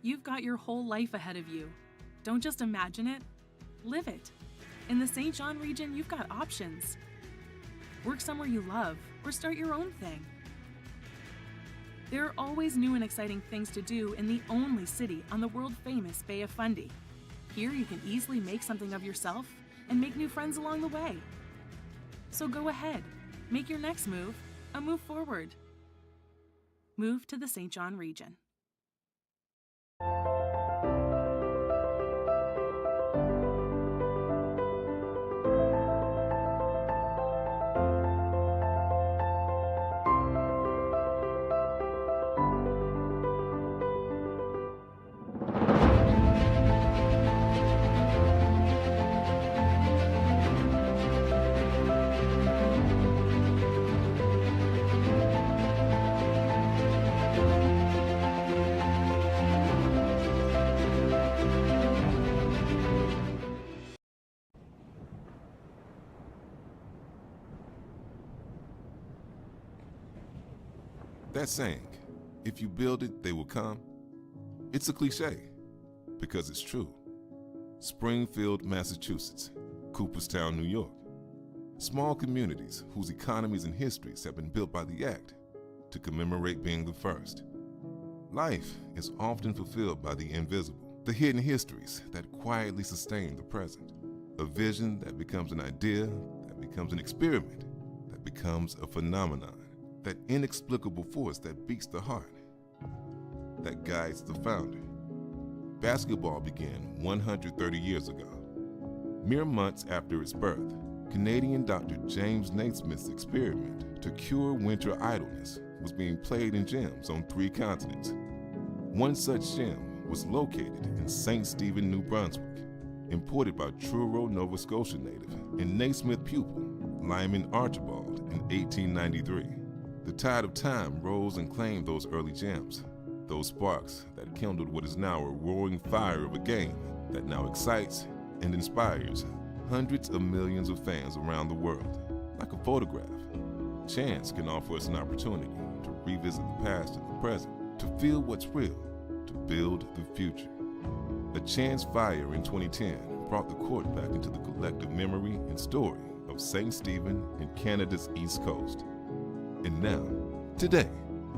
You've got your whole life ahead of you. Don't just imagine it, live it. In the St. John region, you've got options. Work somewhere you love or start your own thing. There are always new and exciting things to do in the only city on the world-famous Bay of Fundy. Here you can easily make something of yourself and make new friends along the way. So go ahead, make your next move a move forward. Move to the St. John region. That saying, if you build it, they will come, it's a cliche, because it's true. Springfield, Massachusetts, Cooperstown, New York. Small communities whose economies and histories have been built by the act to commemorate being the first. Life is often fulfilled by the invisible, the hidden histories that quietly sustain the present. A vision that becomes an idea, that becomes an experiment, that becomes a phenomenon. That inexplicable force that beats the heart, that guides the founder. Basketball began 130 years ago. Mere months after its birth, Canadian Dr. James Naismith's experiment to cure winter idleness was being played in gyms on 3 continents. One such gym was located in St. Stephen, New Brunswick, imported by Truro, Nova Scotia native and Naismith pupil Lyman Archibald in 1893. The tide of time rose and claimed those early gems, those sparks that kindled what is now a roaring fire of a game that now excites and inspires hundreds of millions of fans around the world. Like a photograph, chance can offer us an opportunity to revisit the past and the present, to feel what's real, to build the future. A chance fire in 2010 brought the court back into the collective memory and story of St. Stephen and Canada's East Coast. And now, today,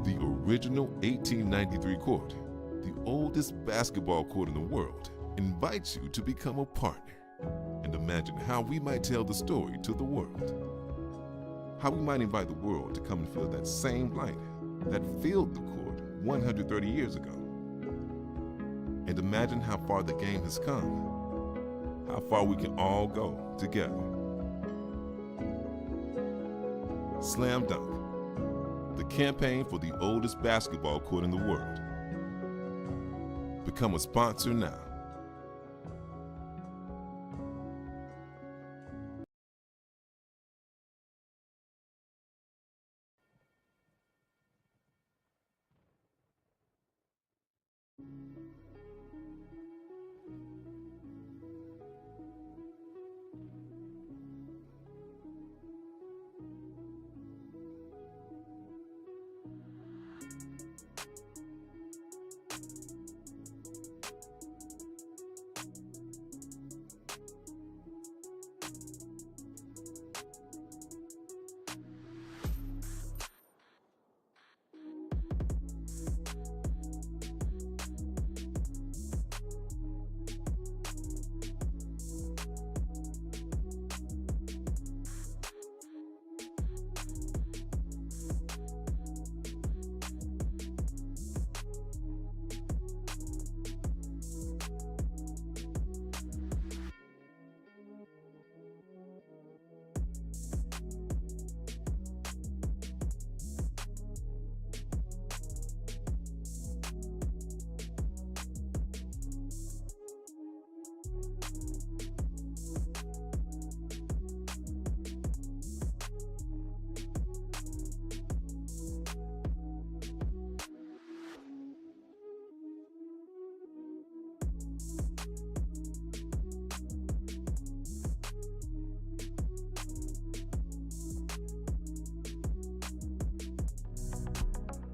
the original 1893 court, the oldest basketball court in the world, invites you to become a partner and imagine how we might tell the story to the world. How we might invite the world to come and feel that same light that filled the court 130 years ago. And imagine how far the game has come, how far we can all go together. Slam Dunk, the campaign for the oldest basketball court in the world. Become a sponsor now.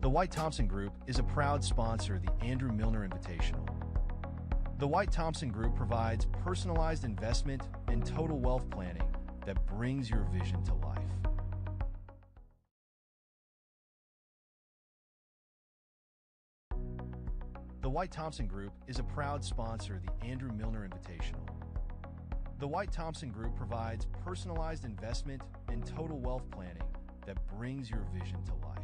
The White Thompson Group is a proud sponsor of the Andrew Milner Invitational. The White Thompson Group provides personalized investment and total wealth planning that brings your vision to life. The White Thompson Group is a proud sponsor of the Andrew Milner Invitational. The White Thompson Group provides personalized investment and total wealth planning that brings your vision to life.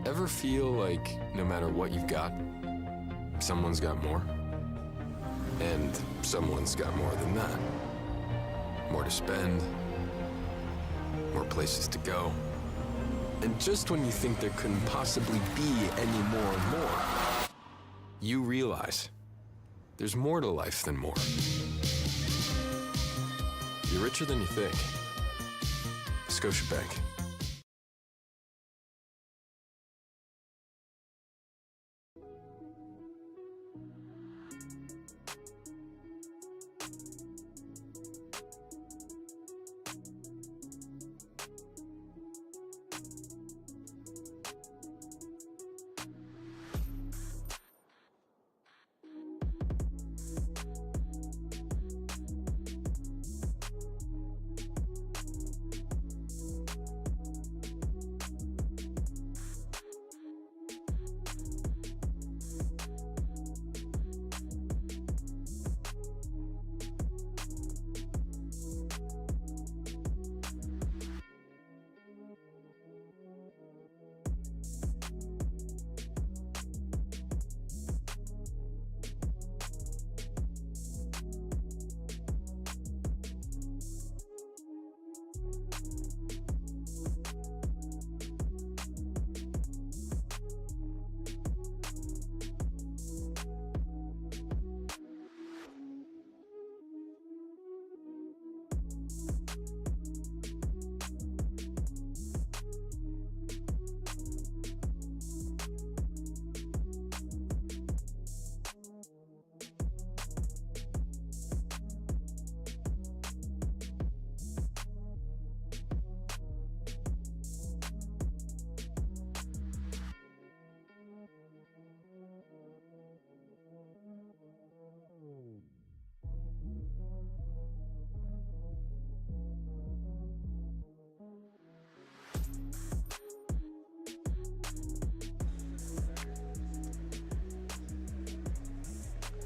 Ever feel like no matter what you've got, someone's got more? And someone's got more than that. More to spend, more places to go. And just when you think there couldn't possibly be any more, you realize there's more to life than more. You're richer than you think. Scotiabank.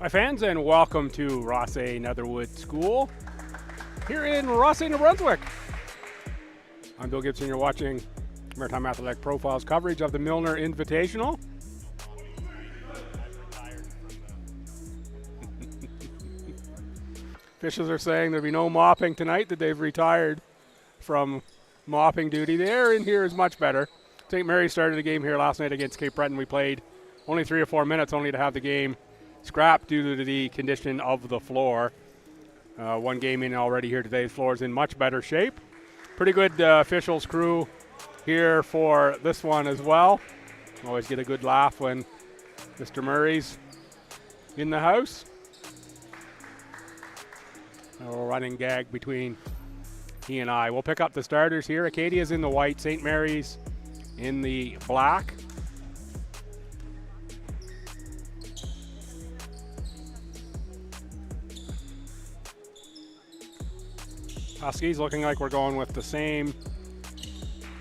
Hi fans, and welcome to Rossay Netherwood School here in Rossay, New Brunswick. I'm Bill Gibson. You're watching Maritime Athletic Profiles coverage of the Milner Invitational. Officials are saying there'll be no mopping tonight, that they've retired from mopping duty. The air in here is much better. St. Mary's started the game here last night against Cape Breton. We played only 3 or 4 minutes only to have the game scrapped due to the condition of the floor. One game in already here today. The floor is in much better shape. Pretty good officials crew here for this one as well. Always get a good laugh when Mr. Murray's in the house. A little running gag between he and I. We'll pick up the starters here. Acadia's in the white, St. Mary's in the black. Huskies looking like we're going with the same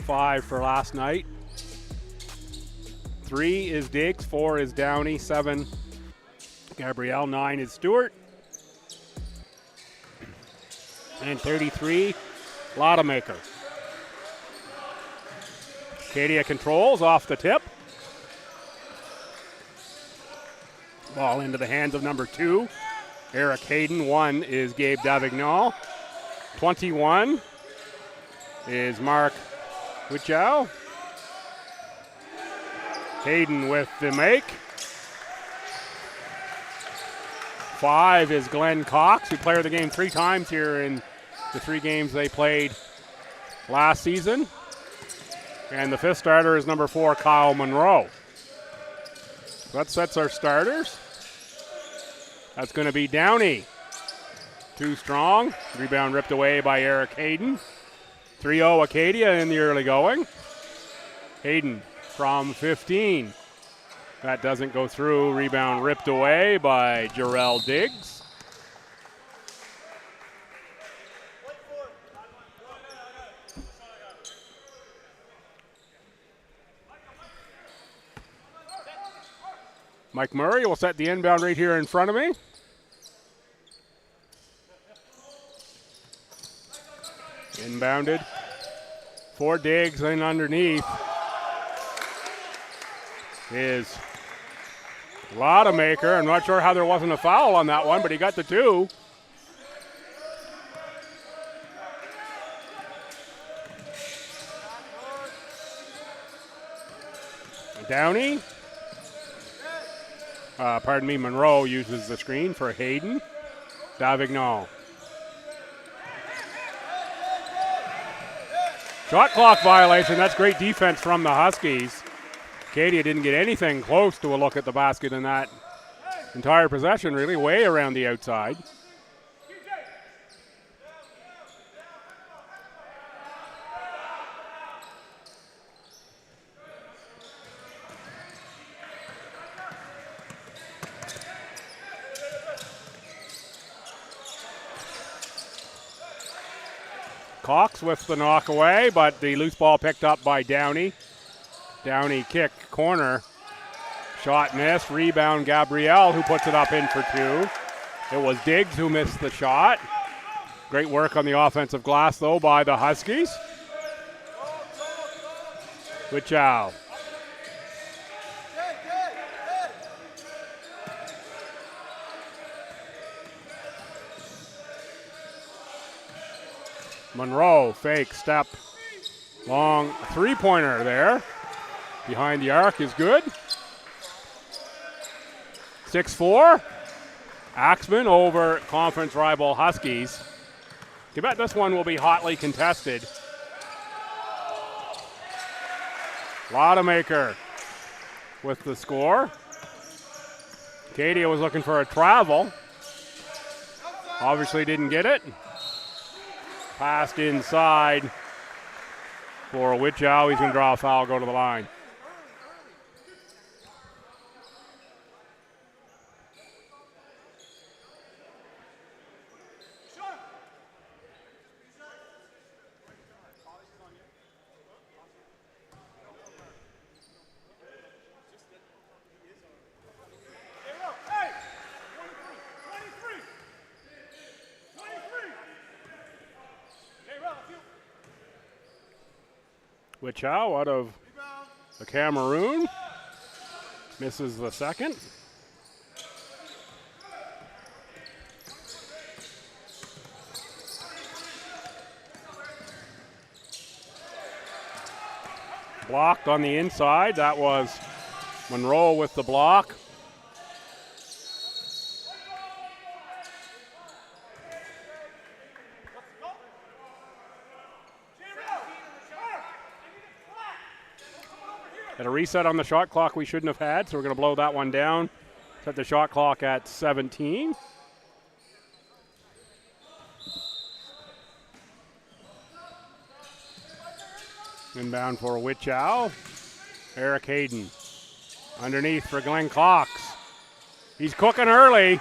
5 for last night. 3 is Diggs, 4 is Downey, 7 Gabrielle, 9 is Stewart, and 33 Lottemaker. Acadia controls off the tip. Ball into the hands of number 2, Eric Hayden. 1 is Gabe Davignon. 21 is Mark Wichow. Hayden with the make. 5 is Glenn Cox, who player of the game 3 times here in the 3 games they played last season. And the 5th starter is number 4, Kyle Monroe. So that sets our starters. That's going to be Downey. Too strong. Rebound ripped away by Eric Hayden. 3-0 Acadia in the early going. Hayden from 15. That doesn't go through. Rebound ripped away by Jarrell Diggs. Mike Murray will set the inbound right here in front of me. Inbounded for Diggs, and underneath is Lottemaker. I'm not sure how there wasn't a foul on that one, but he got the two. Downey. Monroe uses the screen for Hayden. Davignon. Shot clock violation. That's great defense from the Huskies. Acadia didn't get anything close to a look at the basket in that entire possession, really, way around the outside. Cox with the knock away, but the loose ball picked up by Downey. Downey kick, corner. Shot missed. Rebound, Gabrielle, who puts it up in for two. It was Diggs who missed the shot. Great work on the offensive glass, though, by the Huskies. Wichow. Monroe, fake, step, long three-pointer there. Behind the arc is good. 6-4. Axman over conference rival Huskies. You bet this one will be hotly contested. Lottemaker with the score. Acadia was looking for a travel. Obviously didn't get it. Passed inside for Wichow. He's going to draw a foul, go to the line. Wichow out of the Cameroon. Misses the second. Blocked on the inside. That was Monroe with the block. At a reset on the shot clock we shouldn't have had, so we're going to blow that one down. Set the shot clock at 17. Inbound for Wichow. Eric Hayden. Underneath for Glenn Cox. He's cooking early.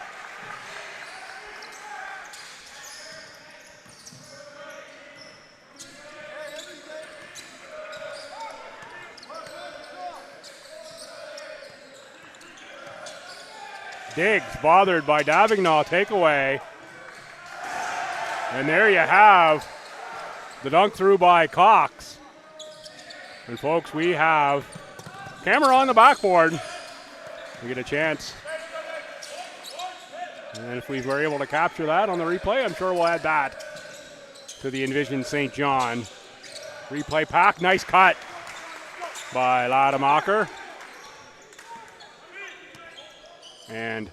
Diggs bothered by Davignon takeaway. And there you have the dunk through by Cox. And folks, we have camera on the backboard. We get a chance. And if we were able to capture that on the replay, I'm sure we'll add that to the Envision St. John. Replay pack, nice cut by Lottemacher. And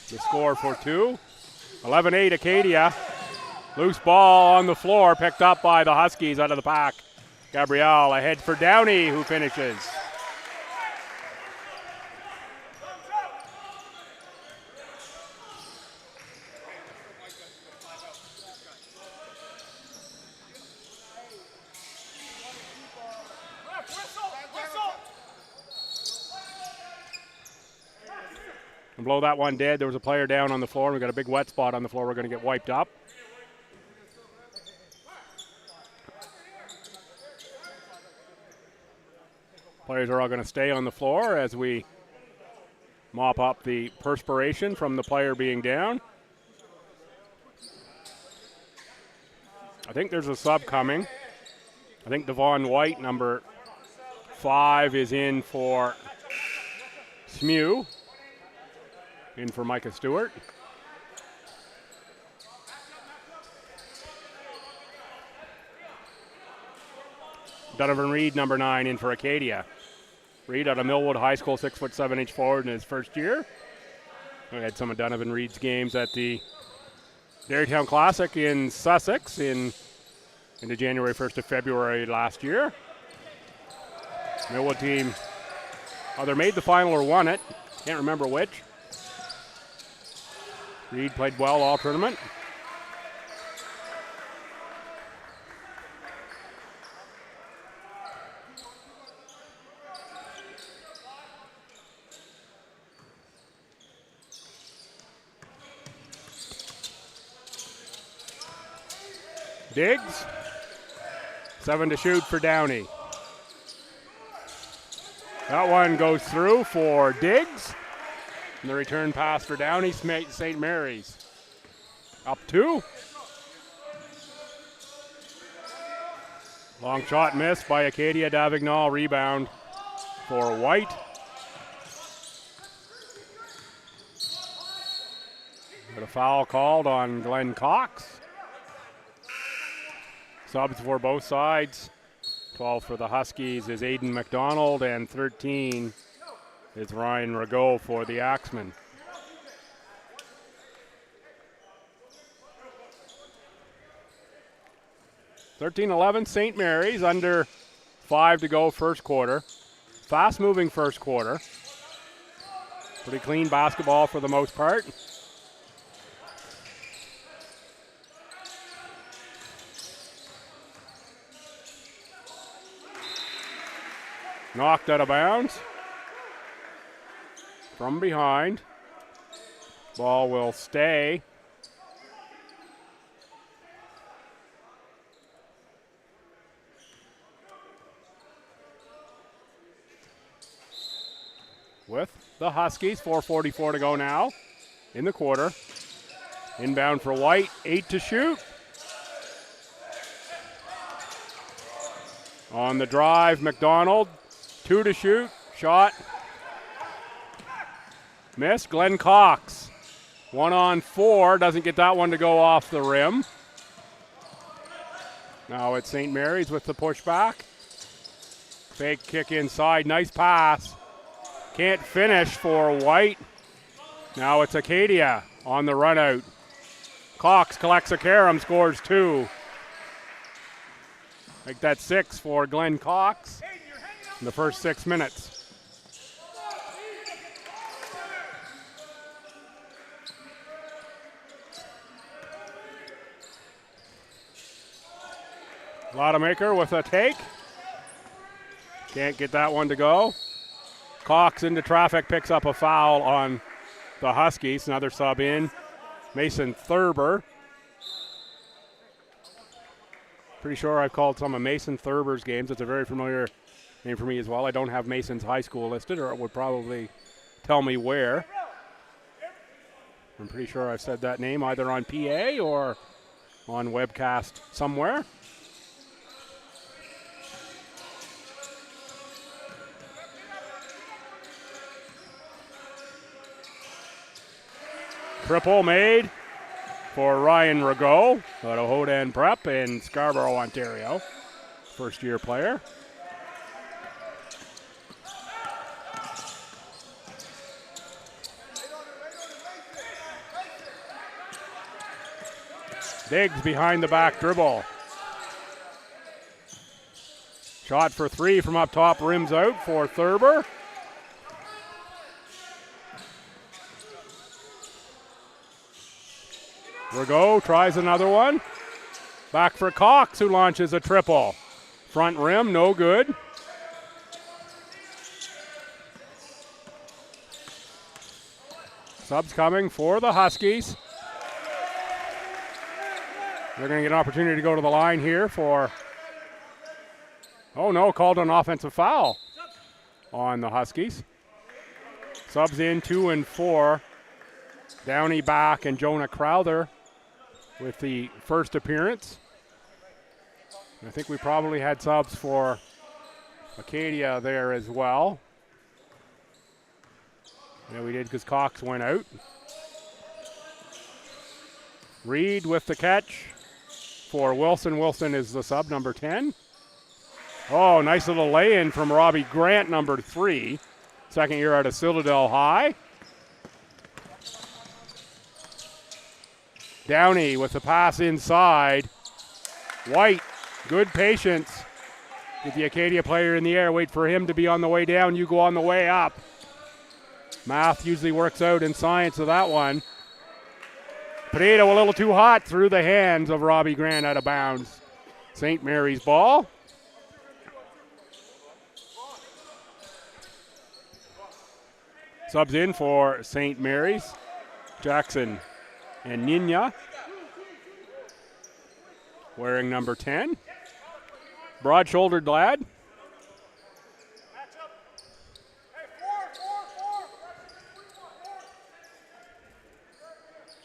the score for two. 11-8 Acadia. Loose ball on the floor, picked up by the Huskies out of the pack. Gabrielle ahead for Downey, who finishes. And below that one dead, there was a player down on the floor. We've got a big wet spot on the floor. We're going to get wiped up. Players are all going to stay on the floor as we mop up the perspiration from the player being down. I think there's a sub coming. I think Devon White, number 5, is in for SMU. In for Micah Stewart. Donovan Reed, number 9, in for Acadia. Reed out of Millwood High School, 6'7" forward in his first year. We had some of Donovan Reed's games at the Dairytown Classic in Sussex in the January 1st to February last year. Millwood team either made the final or won it. Can't remember which. Reed played well all tournament. Diggs, 7 to shoot for Downey. That one goes through for Diggs. And the return pass for Downey, St. Mary's. Up 2. Long shot missed by Acadia. Davignal rebound for White. Got a foul called on Glenn Cox. Subs for both sides. 12 for the Huskies is Aiden McDonald, and 13 is Ryan Rago for the Axemen. (13-11) St. Mary's, under 5 to go first quarter. Fast-moving first quarter. Pretty clean basketball for the most part. Knocked out of bounds. From behind. Ball will stay. With the Huskies, 4:44 to go now in the quarter. Inbound for White, 8 to shoot. On the drive, McDonald, 2 to shoot, shot. Missed. Glenn Cox, 1 on 4, doesn't get that one to go off the rim. Now it's St. Mary's with the pushback. Fake kick inside, nice pass. Can't finish for White. Now it's Acadia on the run out. Cox collects a carom, scores 2. Make that 6 for Glenn Cox in the first 6 minutes. Lottemaker with a take. Can't get that one to go. Cox into traffic, picks up a foul on the Huskies. Another sub in. Mason Thurber. Pretty sure I've called some of Mason Thurber's games. It's a very familiar name for me as well. I don't have Mason's high school listed, or it would probably tell me where. I'm pretty sure I've said that name either on PA or on webcast somewhere. Triple made for Ryan Rago out of Hodan Prep in Scarborough, Ontario. First-year player. Diggs behind the back dribble. Shot for 3 from up top, rims out for Thurber. Rago tries another one. Back for Cox, who launches a triple. Front rim, no good. Subs coming for the Huskies. They're going to get an opportunity to go to the line here for, oh no, called an offensive foul on the Huskies. Subs in 2 and 4. Downey back and Jonah Crowther with the first appearance. I think we probably had subs for Acadia there as well. Yeah, we did because Cox went out. Reed with the catch for Wilson. Wilson is the sub, number 10. Oh, nice little lay-in from Robbie Grant, number 3. Second year out of Citadel High. Downey with the pass inside. White, good patience. Get the Acadia player in the air, wait for him to be on the way down, you go on the way up. Math usually works out in science of that one. Potato a little too hot through the hands of Robbie Grant out of bounds. St. Mary's ball. Subs in for St. Mary's. Jackson and Nina wearing number 10. Broad-shouldered lad.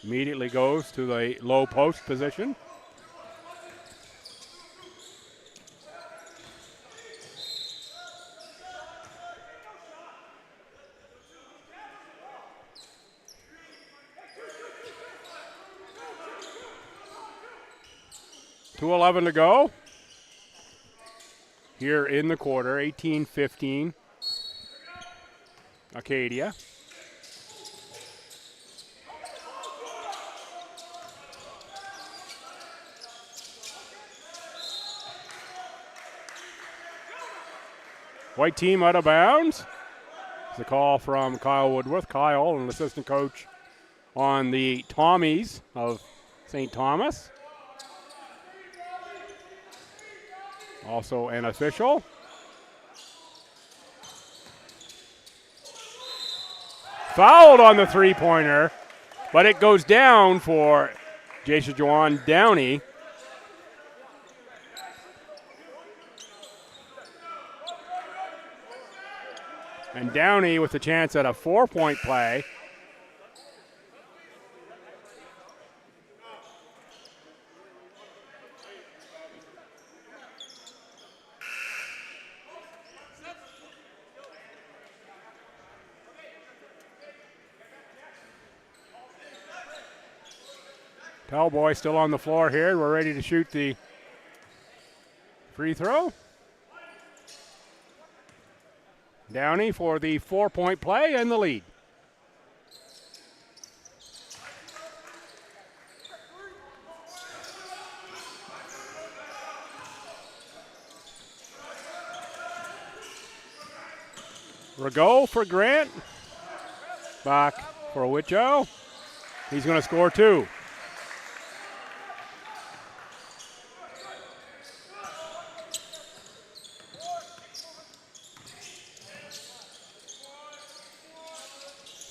Immediately goes to the low post position. .2:11 to go here in the quarter, 18-15, Acadia. White team out of bounds. It's a call from Kyle Woodworth. Kyle, an assistant coach on the Tommies of St. Thomas. Also an official. Fouled on the three-pointer, but it goes down for Jason Juwan Downey. And Downey with a chance at a 4-point play. Tellboy still on the floor here. We're ready to shoot the free throw. Downey for the 4-point play and the lead. Rago for Grant. Back for Wicho. He's going to score 2.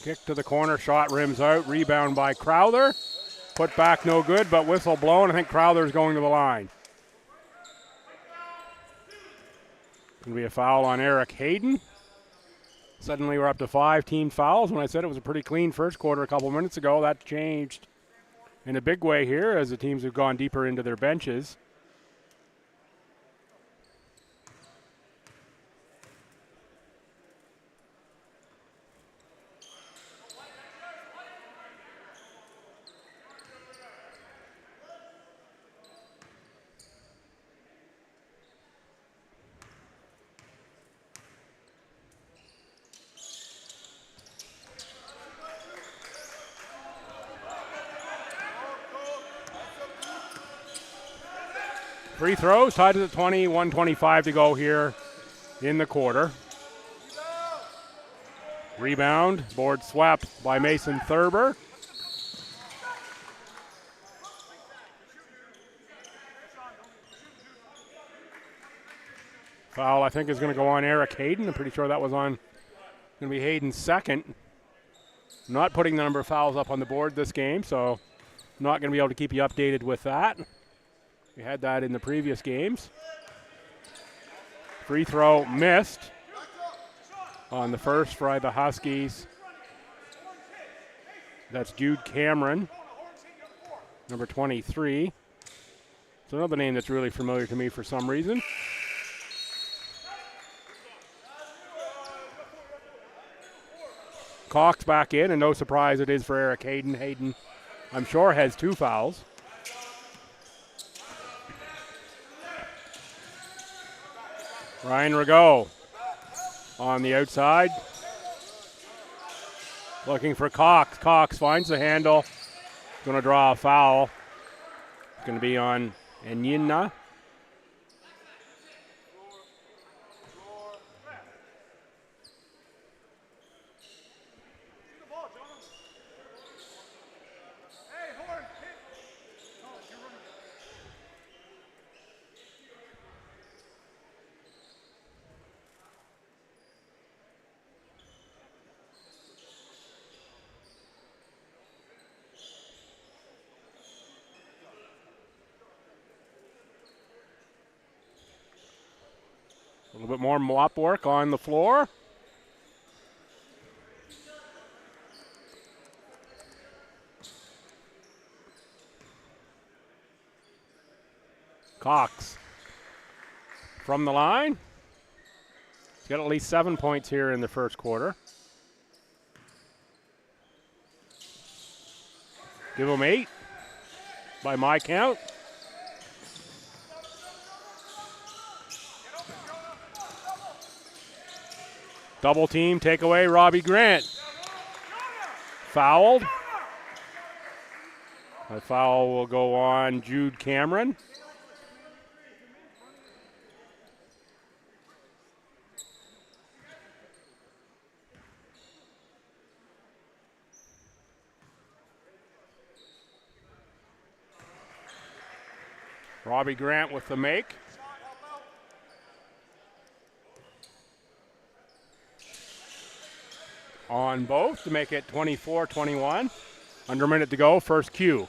Kick to the corner, shot rims out, rebound by Crowther. Put back no good, but whistle blown. I think Crowther's going to the line. Going to be a foul on Eric Hayden. Suddenly we're up to 5 team fouls. When I said it was a pretty clean first quarter a couple minutes ago, that changed in a big way here as the teams have gone deeper into their benches. Free throws, tied to the 20, 1:25 to go here in the quarter. Rebound, board swept by Mason Thurber. Foul, I think, is going to go on Eric Hayden. I'm pretty sure that was on, going to be Hayden's second. Not putting the number of fouls up on the board this game, so not going to be able to keep you updated with that. We had that in the previous games. Free throw missed on the first for the Huskies. That's Jude Cameron, number 23. It's another name that's really familiar to me for some reason. Cox back in, and no surprise it is for Eric Hayden. Hayden, I'm sure, has 2 fouls. Ryan Rigaud on the outside. Looking for Cox. Cox finds the handle. Going to draw a foul. It's going to be on Enyina. A little bit more mop work on the floor. Cox from the line. He's got at least 7 points here in the first quarter. Give him 8 by my count. Double team, take away Robbie Grant. Fouled. A foul will go on Jude Cameron. Robbie Grant with the make. On both to make it 24-21. Under a minute to go, first cue.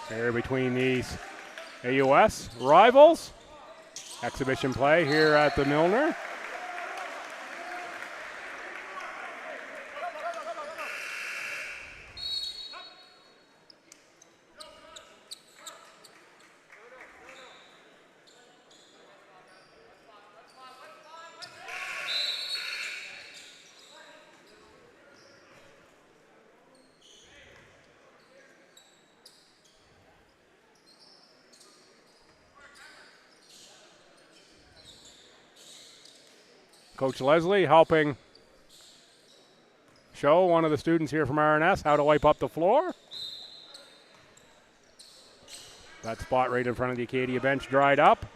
Here between these AUS rivals. Exhibition play here at the Milner. Coach Leslie helping show one of the students here from RNS how to wipe up the floor. That spot right in front of the Acadia bench dried up.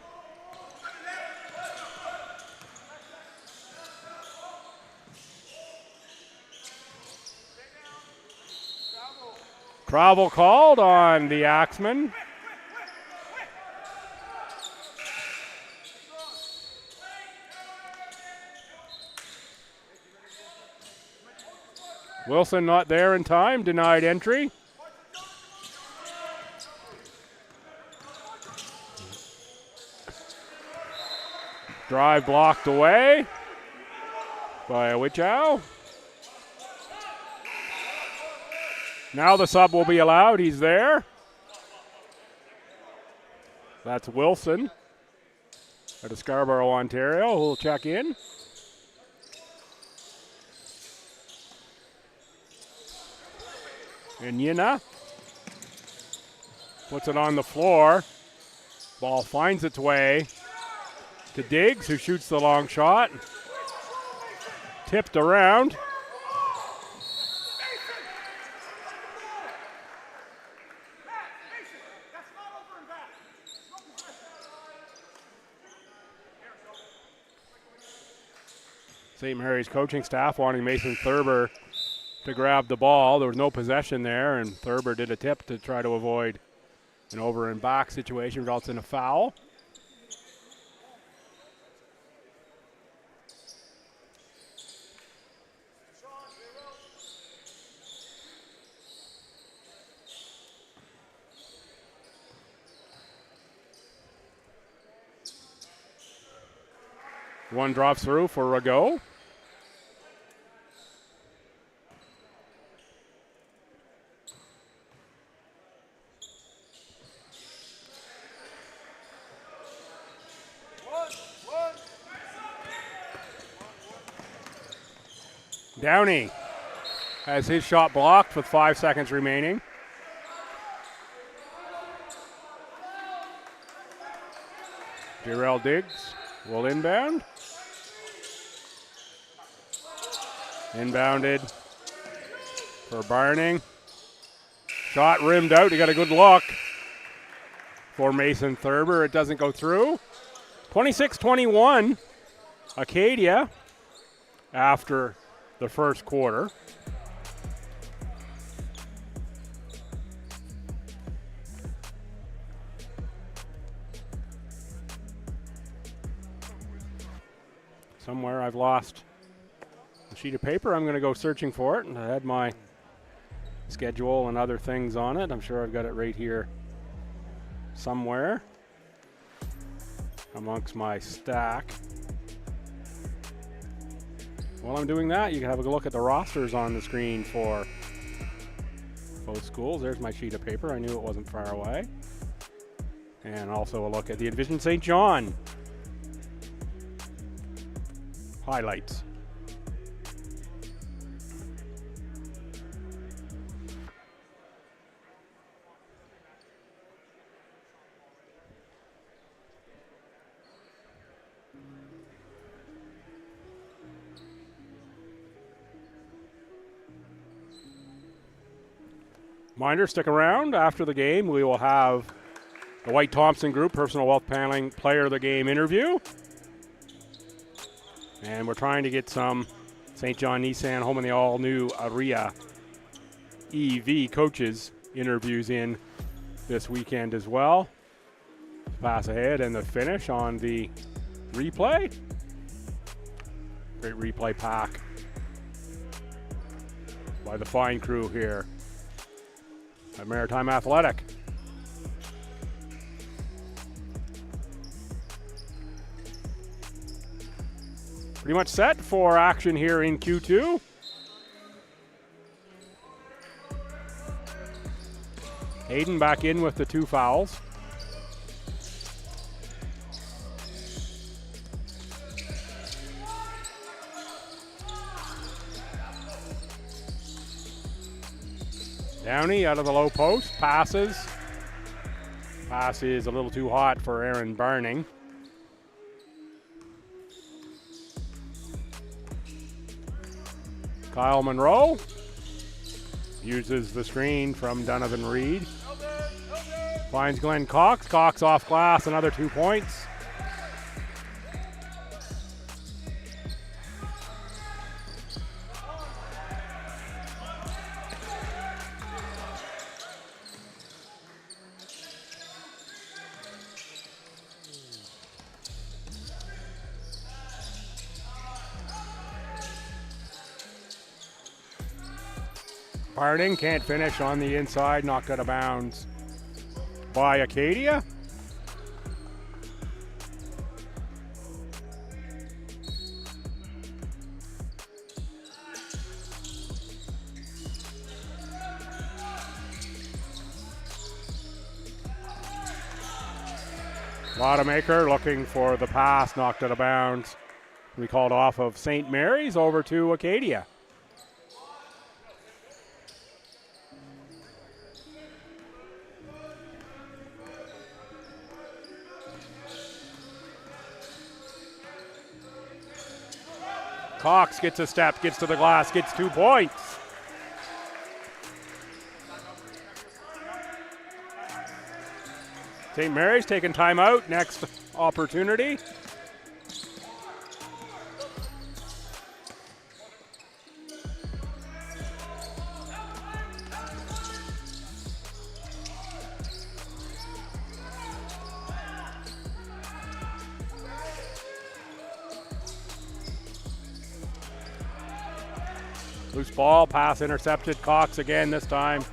Travel called on the Axeman. Wilson not there in time, denied entry. Drive blocked away by Wichow. Now the sub will be allowed, he's there. That's Wilson out of Scarborough, Ontario, who will check in. Enyina puts it on the floor. Ball finds its way to Diggs, who shoots the long shot. Tipped around. St. Mary's coaching staff wanting Mason Thurber to grab the ball. There was no possession there, and Thurber did a tip to try to avoid an over and back situation, results in a foul. One drops through for a go. Downey has his shot blocked with 5 seconds remaining. Jarrell Diggs will inbound. Inbounded for Barning. Shot rimmed out. He got a good look for Mason Thurber. It doesn't go through. 26-21, Acadia after the first quarter. Somewhere I've lost a sheet of paper. I'm going to go searching for it, and I had my schedule and other things on it. I'm sure I've got it right here somewhere amongst my stack. While I'm doing that, you can have a look at the rosters on the screen for both schools. There's my sheet of paper. I knew it wasn't far away. And also a look at the Envision St. John highlights. Reminder, stick around. After the game, we will have the White Thompson Group Personal Wealth Paneling Player of the Game interview. And we're trying to get some St. John Nissan home in the all-new Aria EV coaches interviews in this weekend as well. Pass ahead and the finish on the replay. Great replay pack by the fine crew here at Maritime Athletic. Pretty much set for action here in Q2. Hayden back in with the 2 fouls. Downey out of the low post, passes. Pass is a little too hot for Aaron Barning. Kyle Monroe uses the screen from Donovan Reed. Finds Glenn Cox. Cox off glass, another 2 points. Harding can't finish on the inside, knocked out of bounds by Acadia. Wademaker looking for the pass, knocked out of bounds. We called off of St. Mary's over to Acadia. Cox gets a step, gets to the glass, gets 2 points. St. Mary's taking timeout. Next opportunity. Loose ball, pass intercepted. Cox again this time.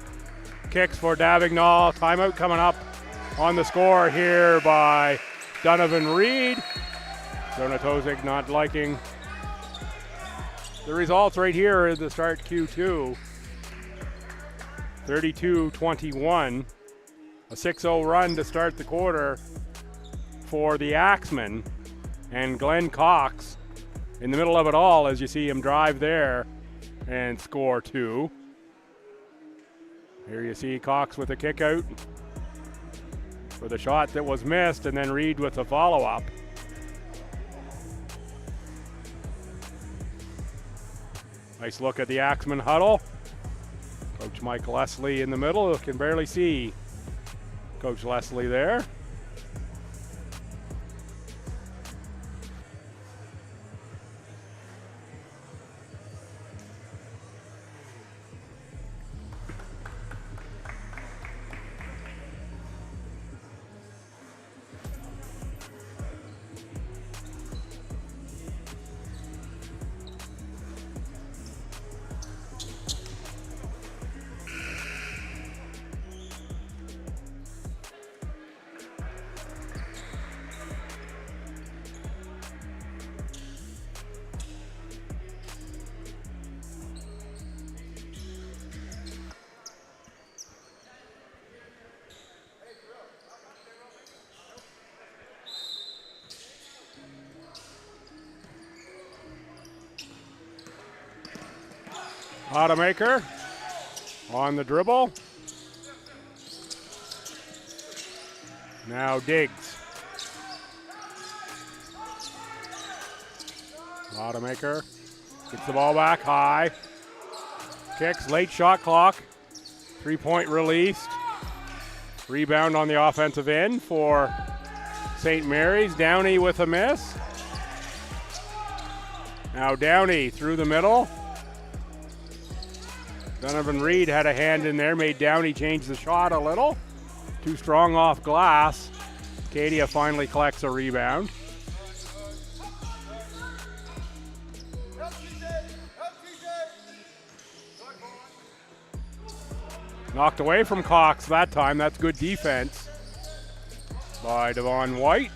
Kicks for Davignol. Timeout coming up on the score here by Donovan Reed. Donatozic not liking the results right here in the start Q2. 32-21. A 6-0 run to start the quarter for the Axemen. And Glenn Cox in the middle of it all as you see him drive there and score 2. Here you see Cox with a kick out for the shot that was missed, and then Reed with the follow-up. Nice look at the Axemen huddle. Coach Mike Leslie in the middle. You can barely see Coach Leslie there. Automaker on the dribble. Now Diggs. Automaker gets the ball back high. Kicks, late shot clock. 3-point released. Rebound on the offensive end for St. Mary's. Downey with a miss. Now Downey through the middle. Donovan Reed had a hand in there, made Downey change the shot a little. Too strong off glass. Acadia finally collects a rebound. Knocked away from Cox that time. That's good defense by Devon White.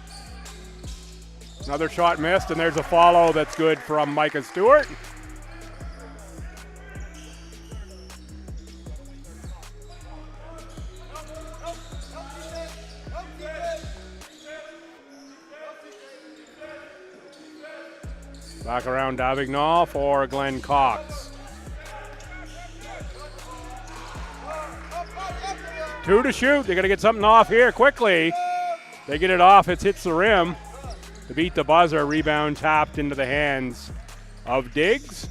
Another shot missed, and there's a follow that's good from Micah Stewart. Back around Davignon for Glenn Cox. 2 to shoot. They got to get something off here quickly. They get it off. It hits the rim to beat the buzzer. Rebound tapped into the hands of Diggs.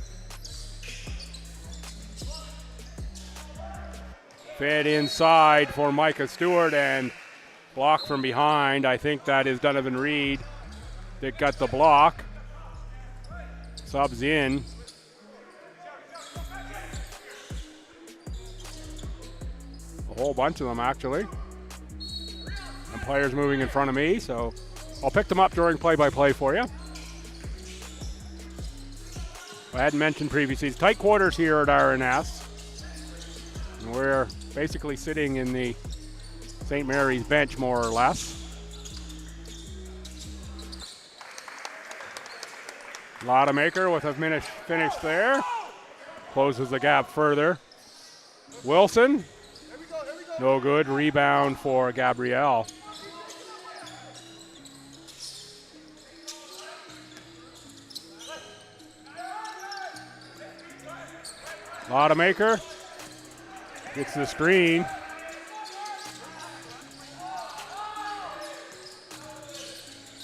Fed inside for Micah Stewart and block from behind. I think that is Donovan Reed that got the block. Subs in. A whole bunch of them, actually. And players moving in front of me, so I'll pick them up during play-by-play for you. I hadn't mentioned previously, it's tight quarters here at RNS. And we're basically sitting in the St. Mary's bench, more or less. Lottemaker with a finish there. Closes the gap further. Wilson. No good. Rebound for Gabrielle. Lottemaker gets the screen.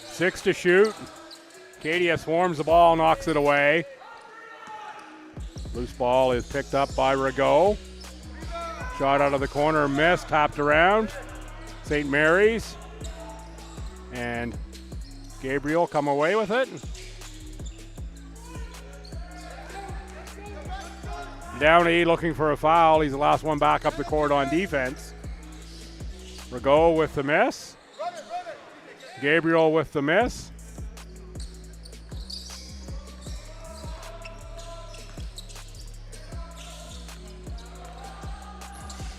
Six to shoot. Acadia swarms the ball, knocks it away. Loose ball is picked up by Rigaud. Shot out of the corner, missed, tapped around. St. Mary's. And Gabriel come away with it. Downey looking for a foul. He's the last one back up the court on defense. Rigaud with the miss. Gabriel with the miss.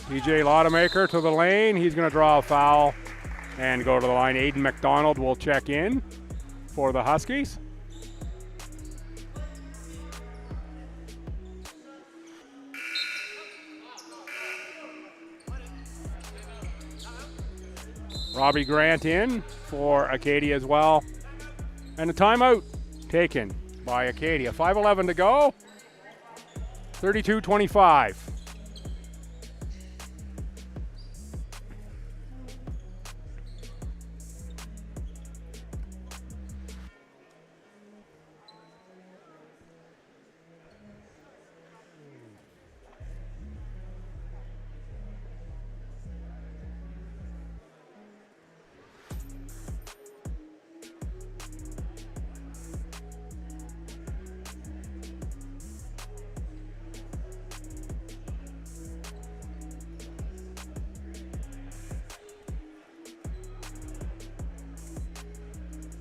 DJ Lottemaker to the lane. He's going to draw a foul and go to the line. Aiden McDonald will check in. for the Huskies. Robbie Grant in for Acadia as well. And a timeout taken by Acadia. 5:11 to go. 32-25.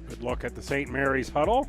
Good look at the St. Mary's huddle.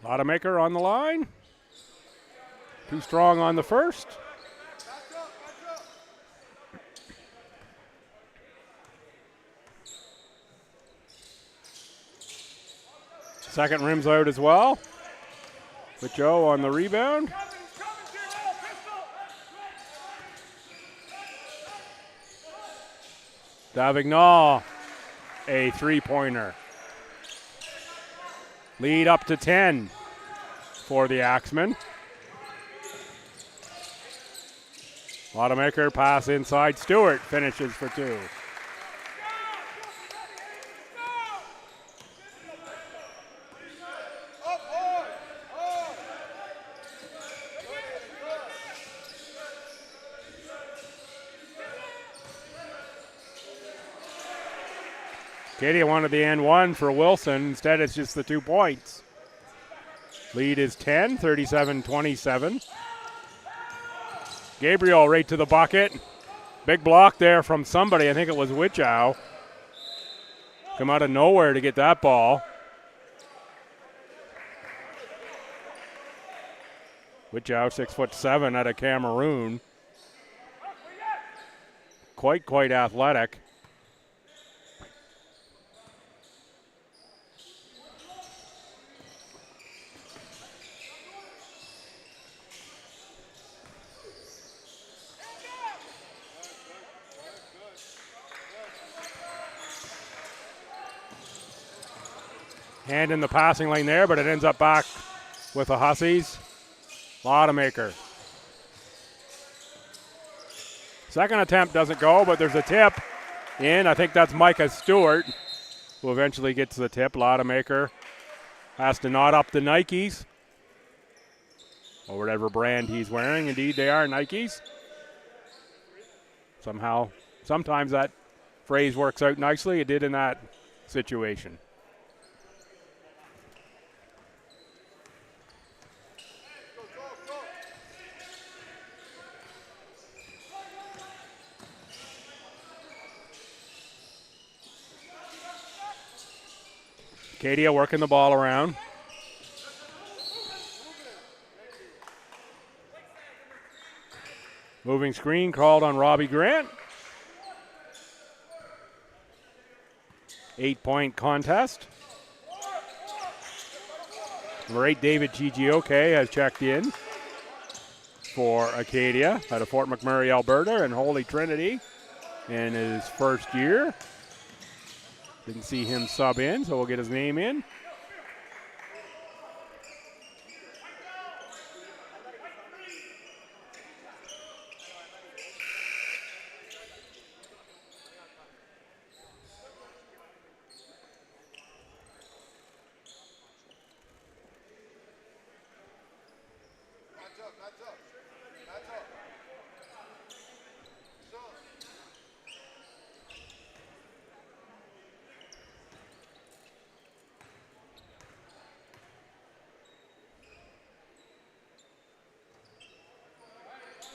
Lottemaker on the line. Too strong on the first. Second rim's out as well. With Joe on the rebound. Davignon, a three-pointer. Lead up to 10 for the Axemen. Lottemaker pass inside. Stewart finishes for two. Acadia wanted the and one for Wilson. Instead, it's just the 2 points. Lead is 10, 37-27. Gabriel right to the bucket. Big block there from somebody. I think it was Wichow. Come out of nowhere to get that ball. Wichow, 6'7" out of Cameroon. Quite athletic. Hand in the passing lane there, but it ends up back with the Hussies. Lottemaker. Second attempt doesn't go, but there's a tip in. I think that's Micah Stewart who eventually gets the tip. Lottemaker has to knot up the Nikes, or whatever brand he's wearing. Indeed, they are Nikes. Sometimes that phrase works out nicely. It did in that situation. Acadia working the ball around. Moving screen called on Robbie Grant. 8-point contest. Number 8, David Chigioke, has checked in for Acadia out of Fort McMurray, Alberta, and Holy Trinity in his first year. Didn't see him sub in, so we'll get his name in.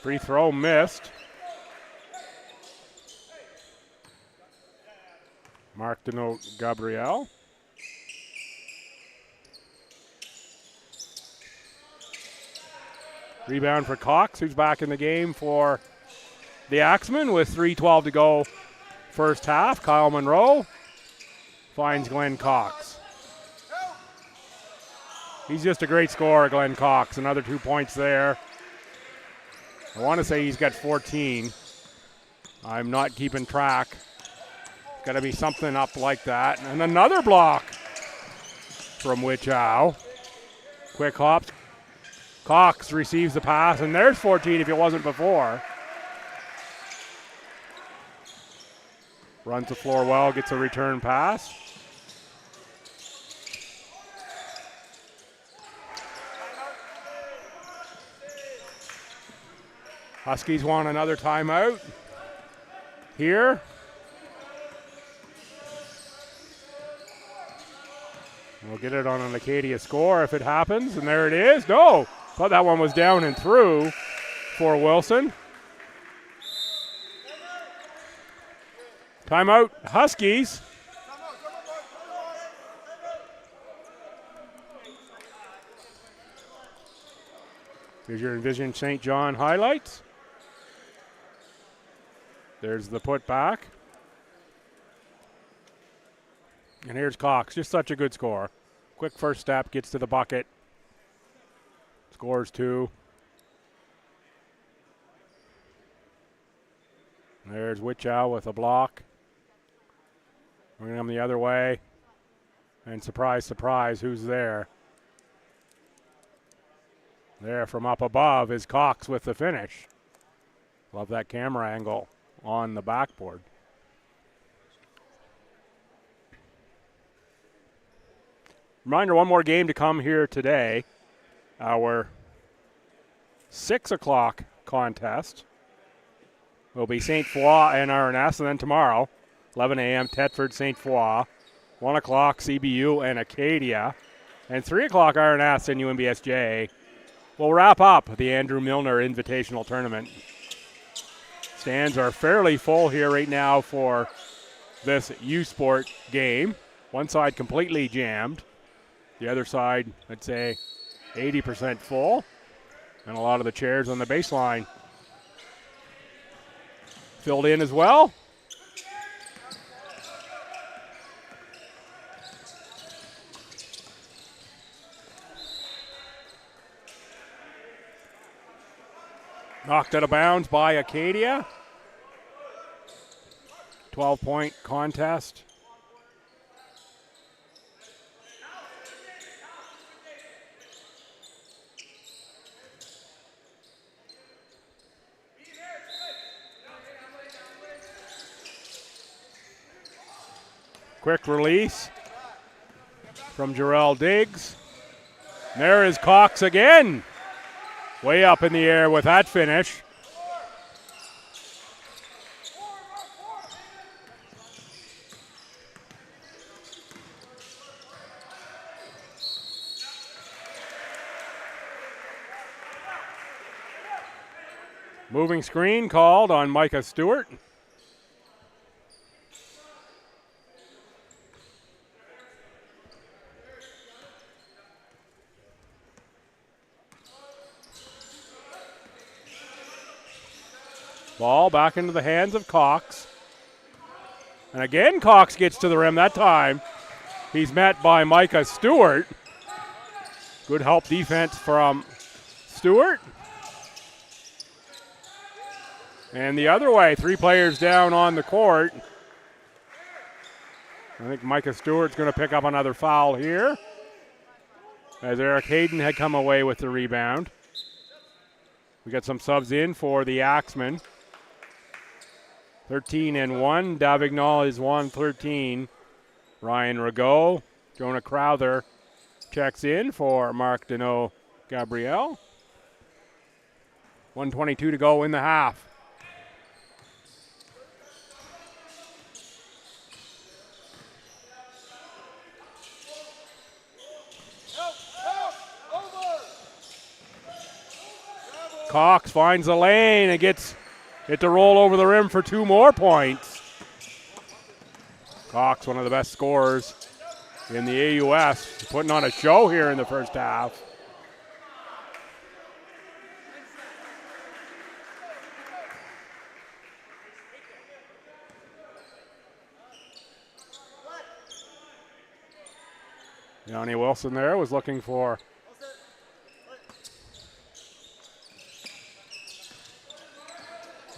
Free throw missed. Mark Deneau Gabriel. Rebound for Cox, who's back in the game for the Axemen with 3:12 to go first half. Kyle Monroe finds Glenn Cox. He's just a great scorer, Glenn Cox. Another 2 points there. I want to say he's got 14. I'm not keeping track. Got to be something up like that. And another block from Wichow. Quick hops. Cox receives the pass, and there's 14 if it wasn't before. Runs the floor well, gets a return pass. Huskies want another timeout here. We'll get it on an Acadia score if it happens, and there it is. No, thought that one was down and through for Wilson. Timeout, Huskies. Here's your Envision St. John highlights. There's the putback. And here's Cox, just such a good score. Quick first step, gets to the bucket. Scores 2. There's Wichow with a block. Bringing him the other way. And surprise, surprise, who's there? There from up above is Cox with the finish. Love that camera angle on the backboard. Reminder, one more game to come here today. Our 6 o'clock contest will be St. Foy and RNS, and then tomorrow, 11 a.m., Thetford, St. Foy, 1 o'clock, CBU and Acadia, and 3 o'clock, RNS and UMBSJ. We'll wrap up the Andrew Milner Invitational Tournament. Stands are fairly full here right now for this U-Sport game. One side completely jammed. The other side, I'd say, 80% full. And a lot of the chairs on the baseline filled in as well. Knocked out of bounds by Acadia. 12-point contest. Quick release from Jarrell Diggs. And there is Cox again. Way up in the air with that finish. Moving screen called on Micah Stewart. Ball back into the hands of Cox. And again, Cox gets to the rim that time. He's met by Micah Stewart. Good help defense from Stewart. And the other way, 3 players down on the court. I think Micah Stewart's going to pick up another foul here, as Eric Hayden had come away with the rebound. We got some subs in for the Axemen. 13-1. Davignol is 1-13. Ryan Rago. Jonah Crowther checks in for Mark Deneau Gabriel. 1:22 to go in the half. Cox finds the lane and gets it to roll over the rim for 2 more points. Cox, one of the best scorers in the AUS, putting on a show here in the first half. Johnny Wilson there was looking for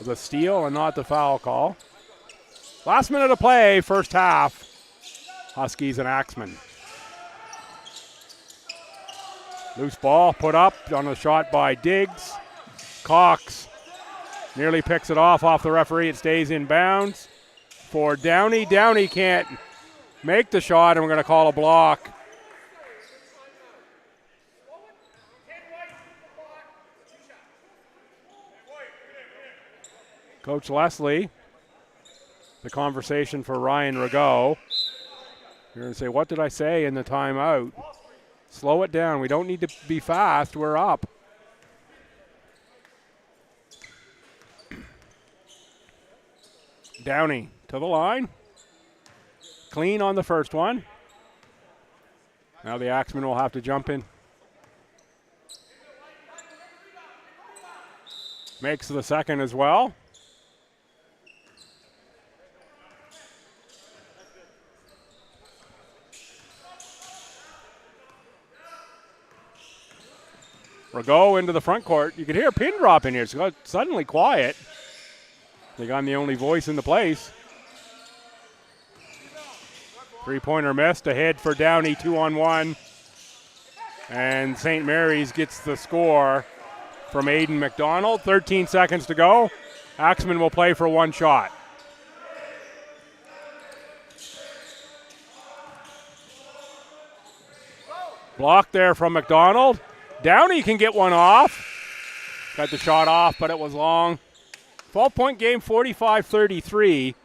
the steal and not the foul call. Last minute of play, first half. Huskies and Axman. Loose ball put up on a shot by Diggs. Cox nearly picks it off the referee. It stays in bounds for Downey. Downey can't make the shot, and we're going to call a block. Coach Leslie, the conversation for Ryan Rago. You're going to say, what did I say in the timeout? Slow it down. We don't need to be fast. We're up. Downey to the line. Clean on the first one. Now the Axemen will have to jump in. Makes the second as well. Rago into the front court. You could hear a pin drop in here. It's got suddenly quiet. I think I'm the only voice in the place. 3-pointer missed. Ahead for Downey, 2-on-1. And St. Mary's gets the score from Aiden McDonald. 13 seconds to go. Axemen will play for 1 shot. Block there from McDonald. Downey can get one off. Got the shot off, but it was long. 12-point game, 45-33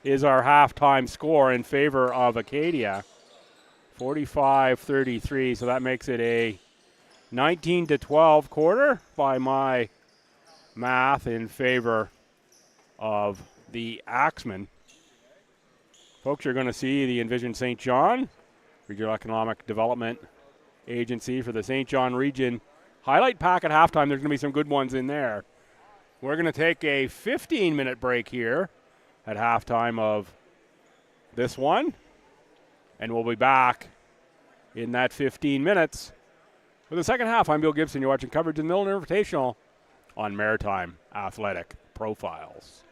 is our halftime score in favor of Acadia. 45-33, so that makes it a 19-12 quarter by my math in favor of the Axemen. Folks, you're going to see the Envision St. John Regional Economic Development Agency for the St. John region highlight pack at halftime. There's going to be some good ones in there. We're going to take a 15-minute break here at halftime of this one, and we'll be back in that 15 minutes for the second half. I'm Bill Gibson. You're watching coverage of the Milner Invitational on Maritime Athletic Profiles.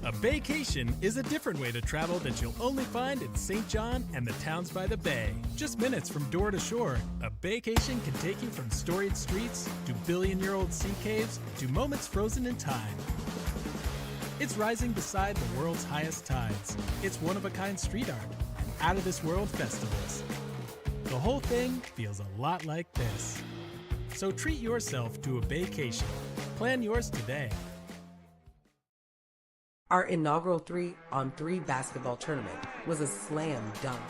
A vacation is a different way to travel that you'll only find in St. John and the towns by the bay. Just minutes from door to shore, a vacation can take you from storied streets to billion-year-old sea caves to moments frozen in time. It's rising beside the world's highest tides. It's one-of-a-kind street art and out-of-this-world festivals. The whole thing feels a lot like this. So treat yourself to a vacation. Plan yours today. Our inaugural 3-on-3 basketball tournament was a slam dunk.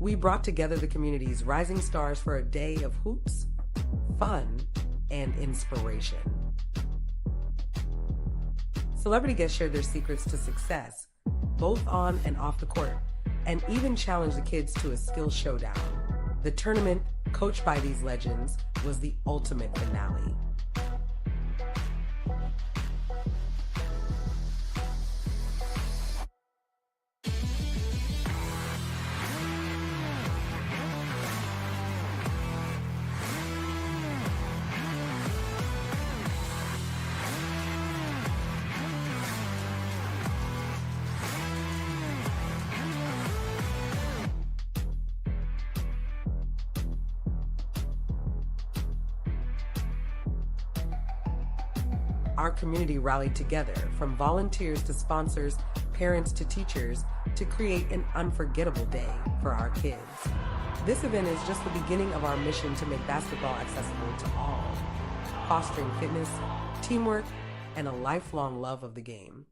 we brought together the community's rising stars for a day of hoops, fun, and inspiration. Celebrity guests shared their secrets to success, both on and off the court, and even challenged the kids to a skill showdown. The tournament, coached by these legends, was the ultimate finale. Our community rallied together, from volunteers to sponsors, parents to teachers, to create an unforgettable day for our kids. This event is just the beginning of our mission to make basketball accessible to all, fostering fitness, teamwork, and a lifelong love of the game.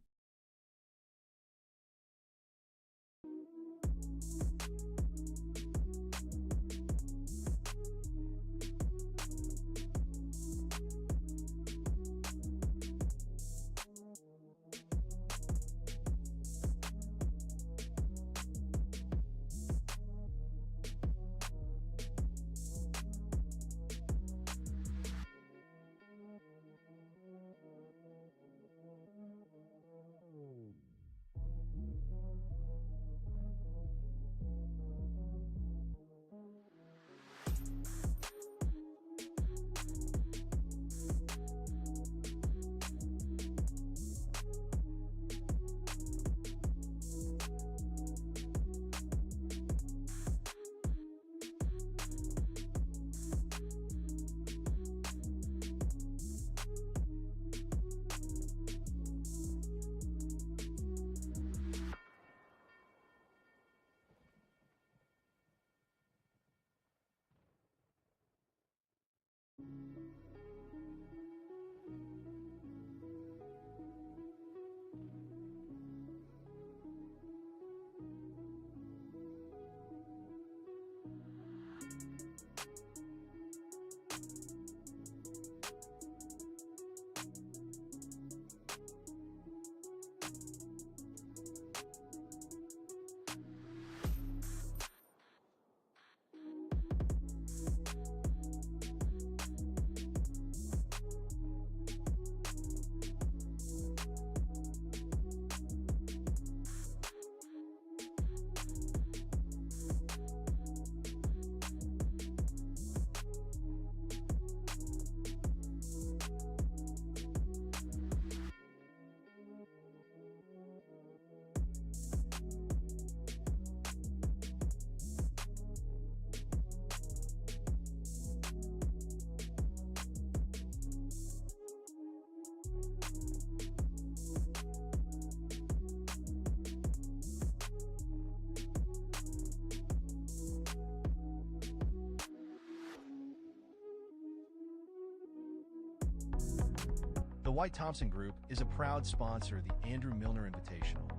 The White-Thompson Group is a proud sponsor of the Andrew Milner Invitational.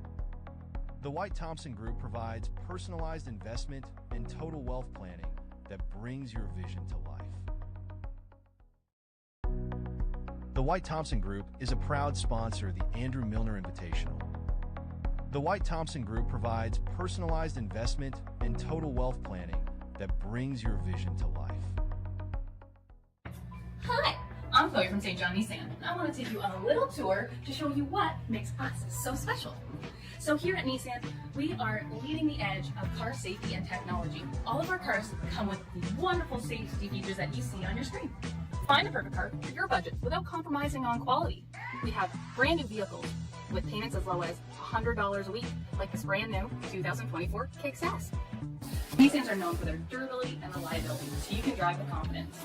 The White-Thompson Group provides personalized investment and total wealth planning that brings your vision to life. The White-Thompson Group is a proud sponsor of the Andrew Milner Invitational. The White-Thompson Group provides personalized investment and total wealth planning that brings your vision to life. Hi, I'm Chloe from St. John Nissan, and I want to take you on a little tour to show you what makes us so special. So here at Nissan, we are leading the edge of car safety and technology. All of our cars come with the wonderful safety features that you see on your screen. Find the perfect car for your budget without compromising on quality. We have brand new vehicles with payments as low as $100 a week, like this brand new 2024 Kick-Sass. Nissans are known for their durability and reliability, so you can drive with confidence.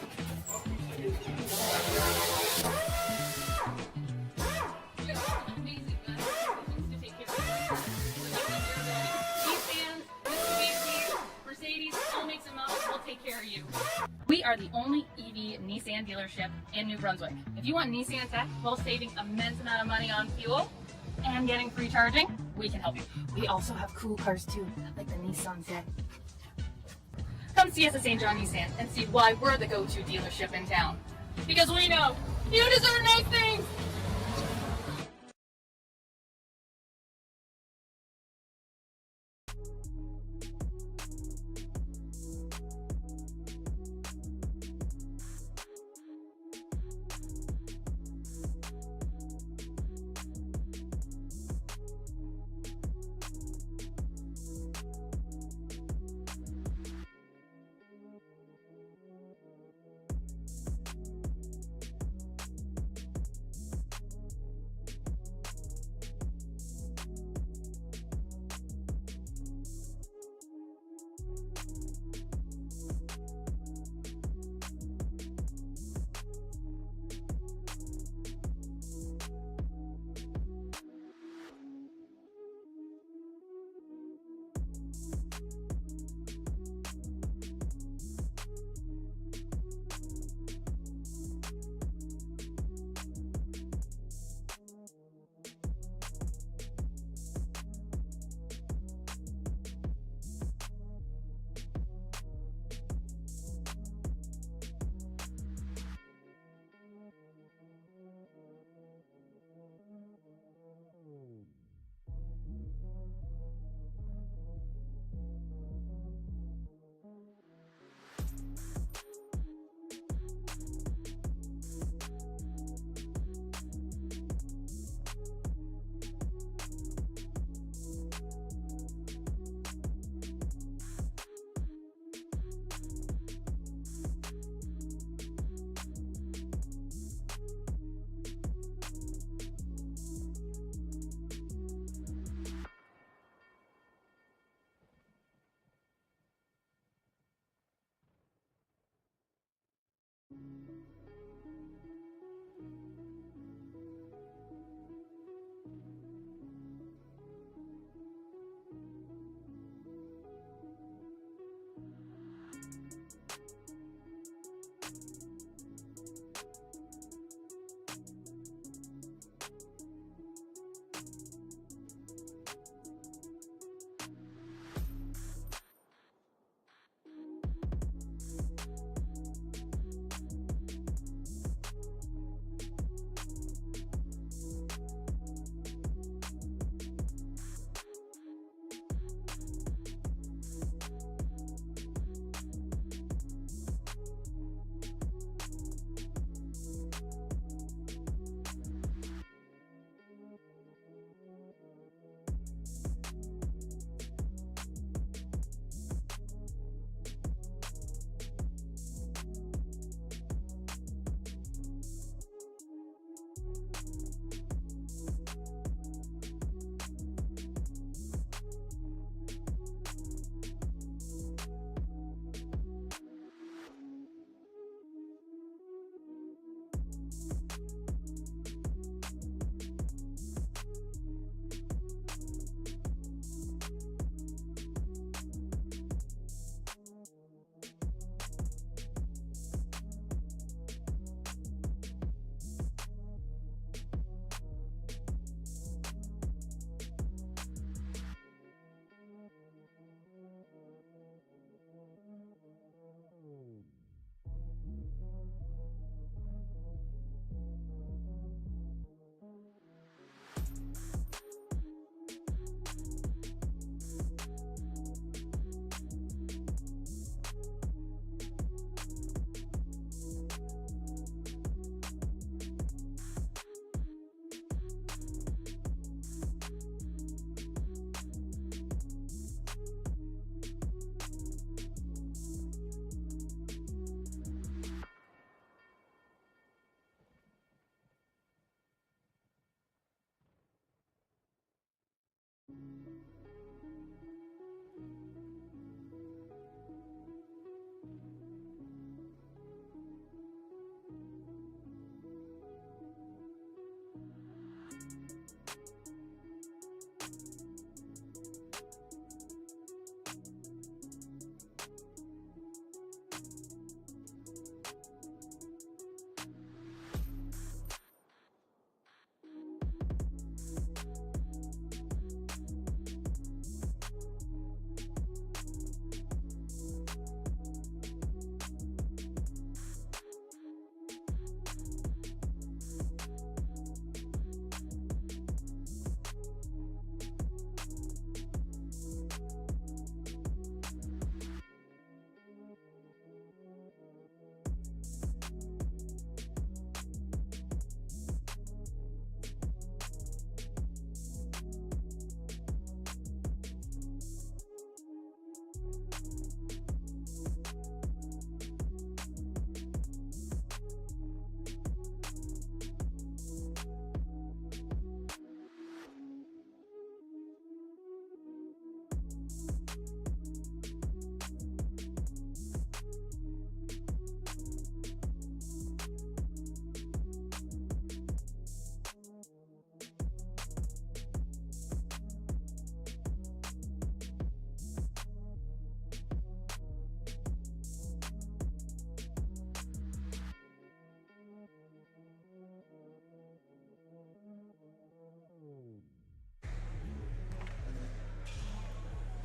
Mercedes, all makes them up, we'll take care of you. We are the only EV Nissan dealership in New Brunswick. If you want Nissan tech while saving immense amount of money on fuel and getting free charging, we can help you. We also have cool cars too, like the Nissan Zen. Come see us at St. John Nissan and see why we're the go-to dealership in town. Because we know you deserve nice things!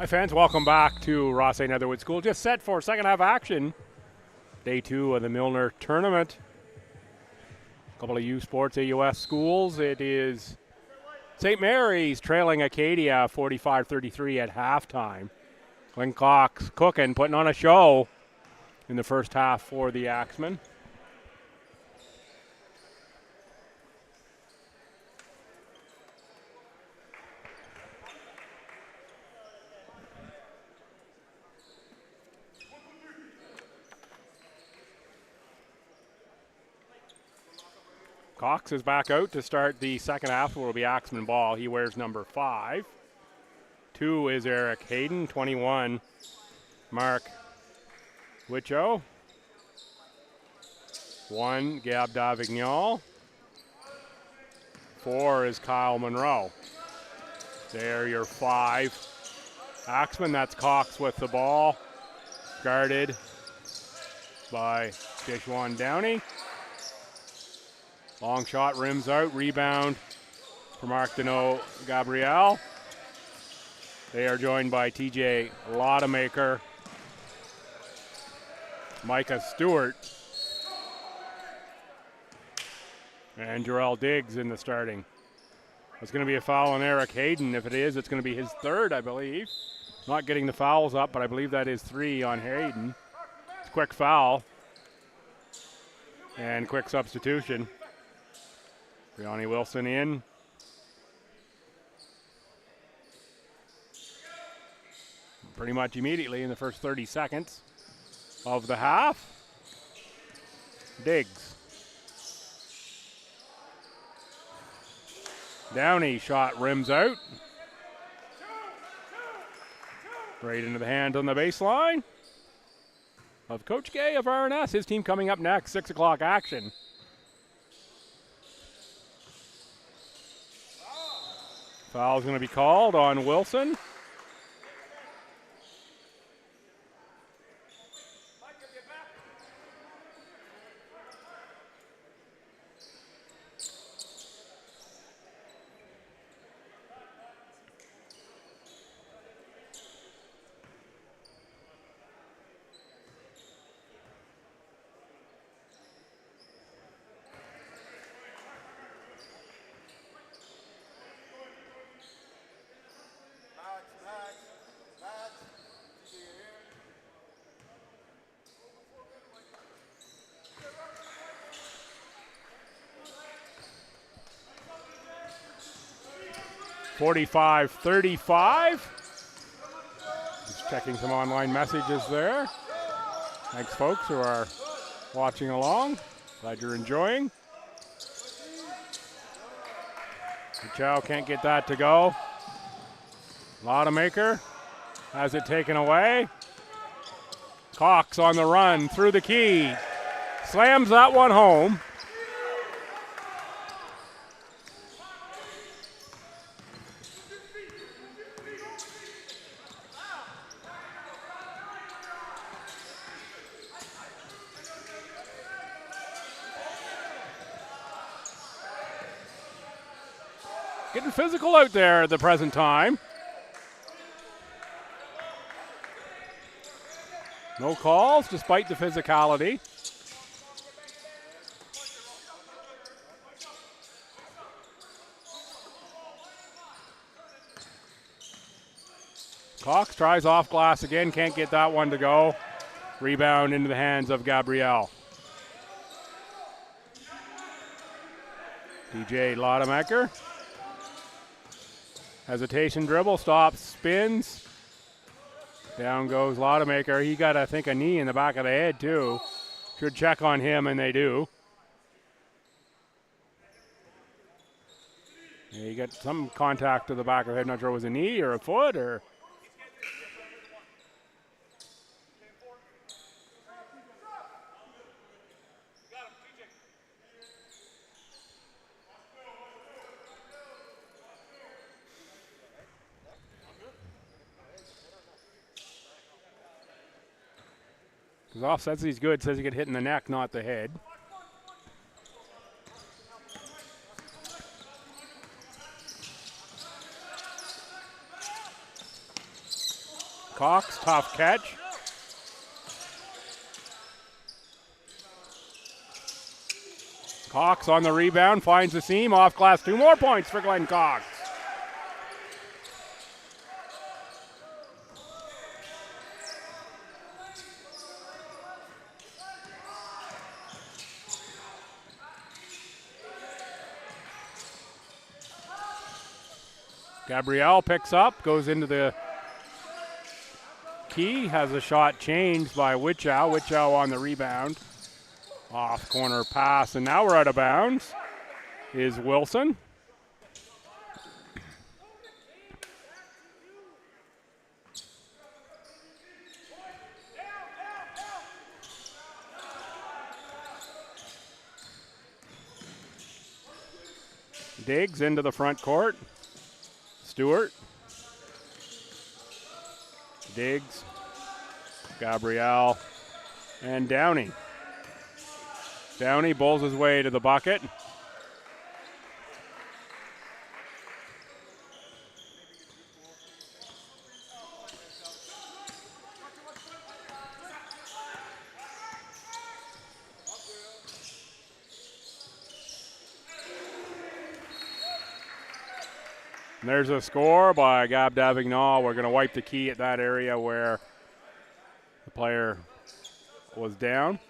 Hi fans, welcome back to Ross A. Netherwood School. Just set for second half action. Day 2 of the Milner tournament. A couple of U Sports AUS schools. It is St. Mary's trailing Acadia 45-33 at halftime. Glenn Cox cooking, putting on a show in the first half for the Axemen. Cox is back out to start the second half. It will be Axemen ball. He wears number 5. 2 is Eric Hayden. 21, Mark Wicho. 1, Gab Davignon. 4 is Kyle Monroe. There your 5 Axemen. That's Cox with the ball. Guarded by Deshaun Downey. Long shot, rims out, rebound for Mark Deneau Gabriel. They are joined by TJ Lottemaker, Micah Stewart, and Jarrell Diggs in the starting. It's going to be a foul on Eric Hayden. If it is, it's going to be his 3rd, I believe. Not getting the fouls up, but I believe that is 3 on Hayden. It's a quick foul and quick substitution. Brianni Wilson in. Pretty much immediately in the first 30 seconds of the half. Diggs. Downey shot rims out. Right into the hand on the baseline of Coach Gay of RNS. His team coming up next, 6 o'clock action. Foul's going to be called on Wilson. (45-35). Just checking some online messages there. Thanks, folks, who are watching along. Glad you're enjoying. Chow can't get that to go. Lottemaker has it taken away. Cox on the run through the key. Slams that one home. Getting physical out there at the present time. No calls despite the physicality. Cox tries off glass again, can't get that one to go. Rebound into the hands of Gabriel. DJ Lottemaker. Hesitation dribble, stops, spins. Down goes Lottemaker. He got, I think, a knee in the back of the head, too. Should check on him, and they do. Yeah, he got some contact to the back of the head. Not sure it was a knee or a foot or... Goff says he's good, says he get hit in the neck, not the head. Cox, tough catch. Cox on the rebound, finds the seam, off glass, 2 more points for Glenn Cox. Gabrielle picks up, goes into the key, has a shot changed by Wichow. Wichow on the rebound. Off corner pass, and now we're out of bounds. Is Wilson. Diggs into the front court. Stewart. Diggs. Gabrielle. And Downey. Downey bowls his way to the bucket. And there's a score by Gab Davignon. We're going to wipe the key at that area where the player was down.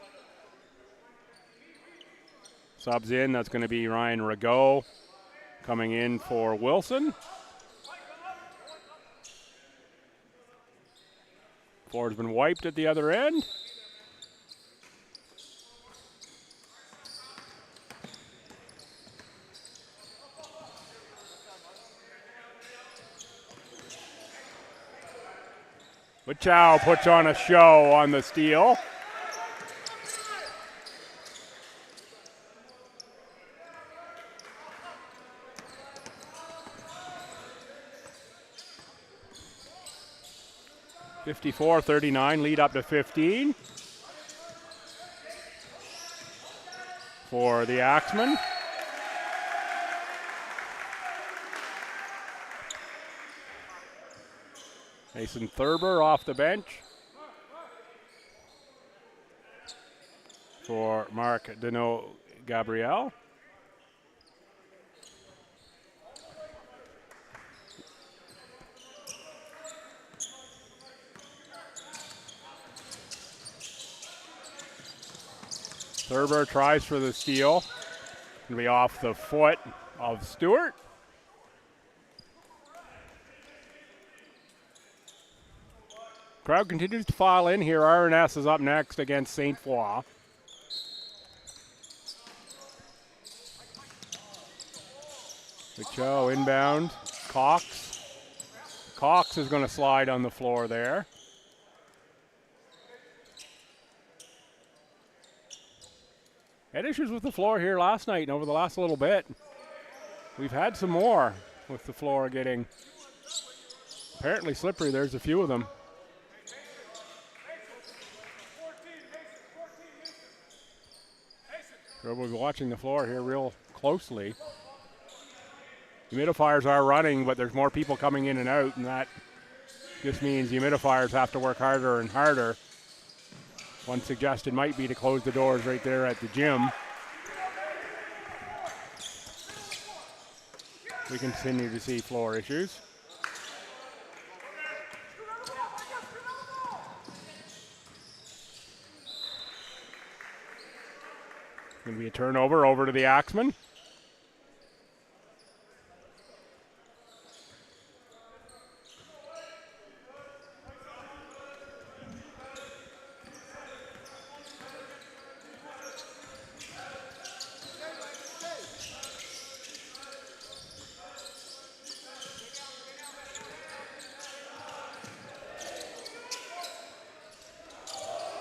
Subs in, that's going to be Ryan Rago coming in for Wilson. Floor's been wiped at the other end. Wichow puts on a show on the steal. (54-39) lead up to 15 for the Axemen. Mason Thurber off the bench for Mark Deneau Gabriel. Thurber tries for the steal. Going to be off the foot of Stewart. Crowd continues to file in here. RNS is up next against St. Foy. Wichow inbound. Cox. Cox is going to slide on the floor there. Had issues with the floor here last night and over the last little bit. We've had some more with the floor getting apparently slippery. There's a few of them. We'll be watching the floor here real closely. Humidifiers are running, but there's more people coming in and out, and that just means humidifiers have to work harder and harder. One suggestion might be to close the doors right there at the gym. We continue to see floor issues. Going to be a turnover over to the Axemen.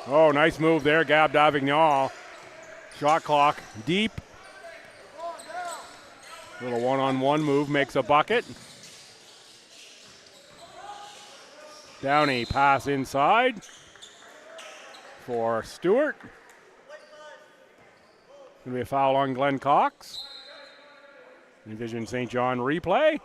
Oh, nice move there, Gab Davignon. Shot clock deep. Little one-on-one move makes a bucket. Downey pass inside for Stewart. Going to be a foul on Glenn Cox. Envision St. John replay.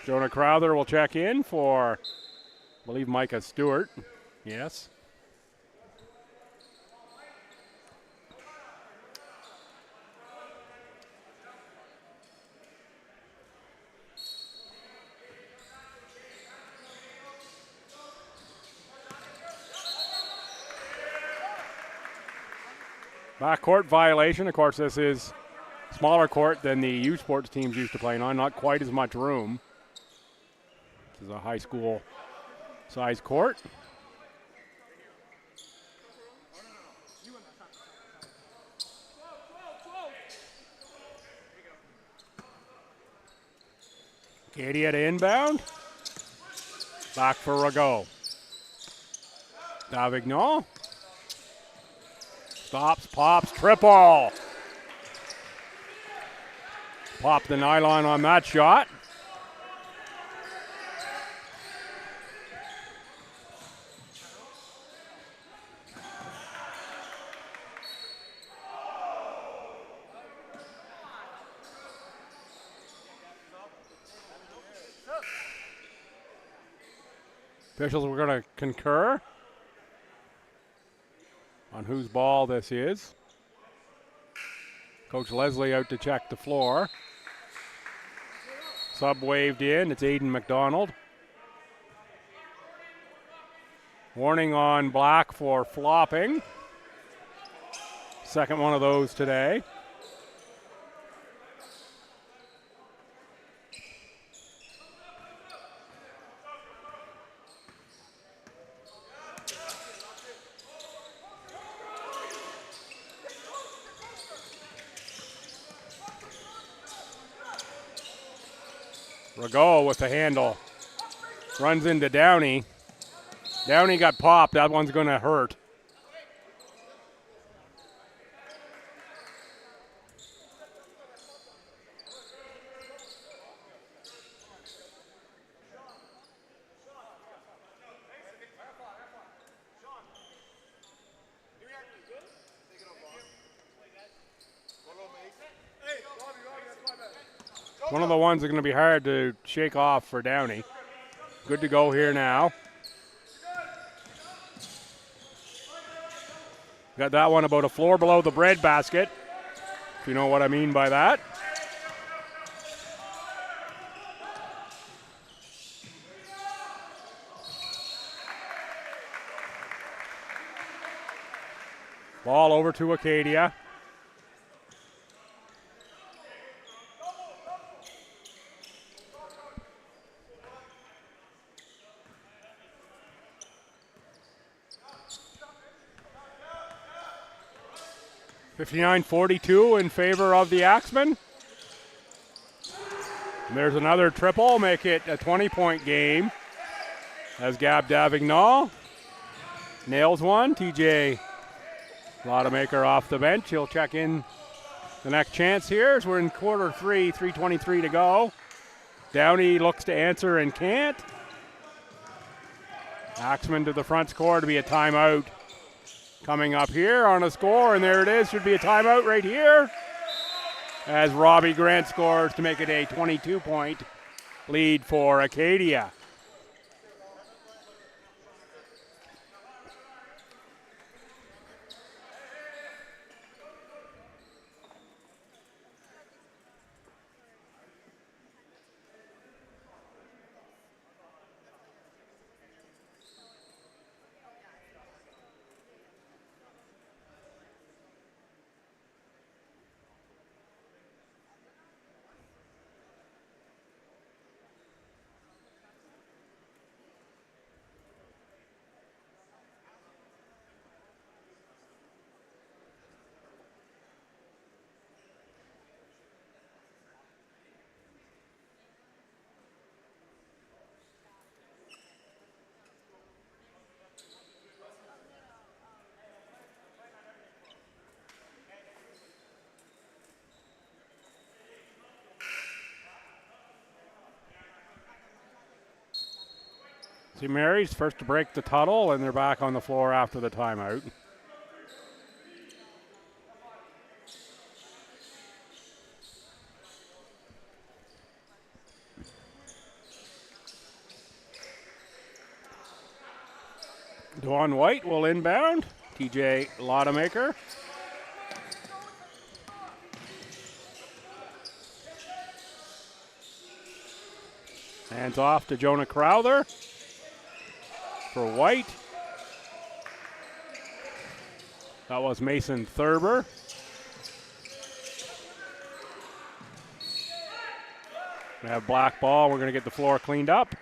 Jonah Crowther will check in for, I believe, Micah Stewart. Yes. Backcourt violation. Of course, this is smaller court than the U Sports teams used to playing on. Not quite as much room. This is a high school size court. Acadia to inbound. Back for Rago. Davignon. Stops, pops, triple. Pop the nylon on that shot. Officials were going to concur on whose ball this is. Coach Leslie out to check the floor. Sub waved in. It's Aiden McDonald. Warning on Black for flopping. Second one of those today. Rago with the handle. Runs into Downey. Downey got popped. That one's going to hurt. One of the ones that are going to be hard to shake off for Downey. Good to go here now. Got that one about a floor below the bread basket, if you know what I mean by that. Ball over to Acadia. .59-42 in favor of the Axemen. And there's another triple, make it a 20-point game. As Gab Davignon nails one. TJ Lottemaker off the bench. He'll check in the next chance here as we're in quarter three, 3:23 to go. Downey looks to answer and can't. Axemen to the front score to be a timeout. Coming up here on a score, and there it is. Should be a timeout right here as Robbie Grant scores to make it a 22-point lead for Acadia. St. Mary's first to break the tunnel, and they're back on the floor after the timeout. Vaughn White will inbound. TJ Lottemaker. Hands off to Jonah Crowther for White. That was Mason Thurber. We have black ball. We're going to get the floor cleaned up.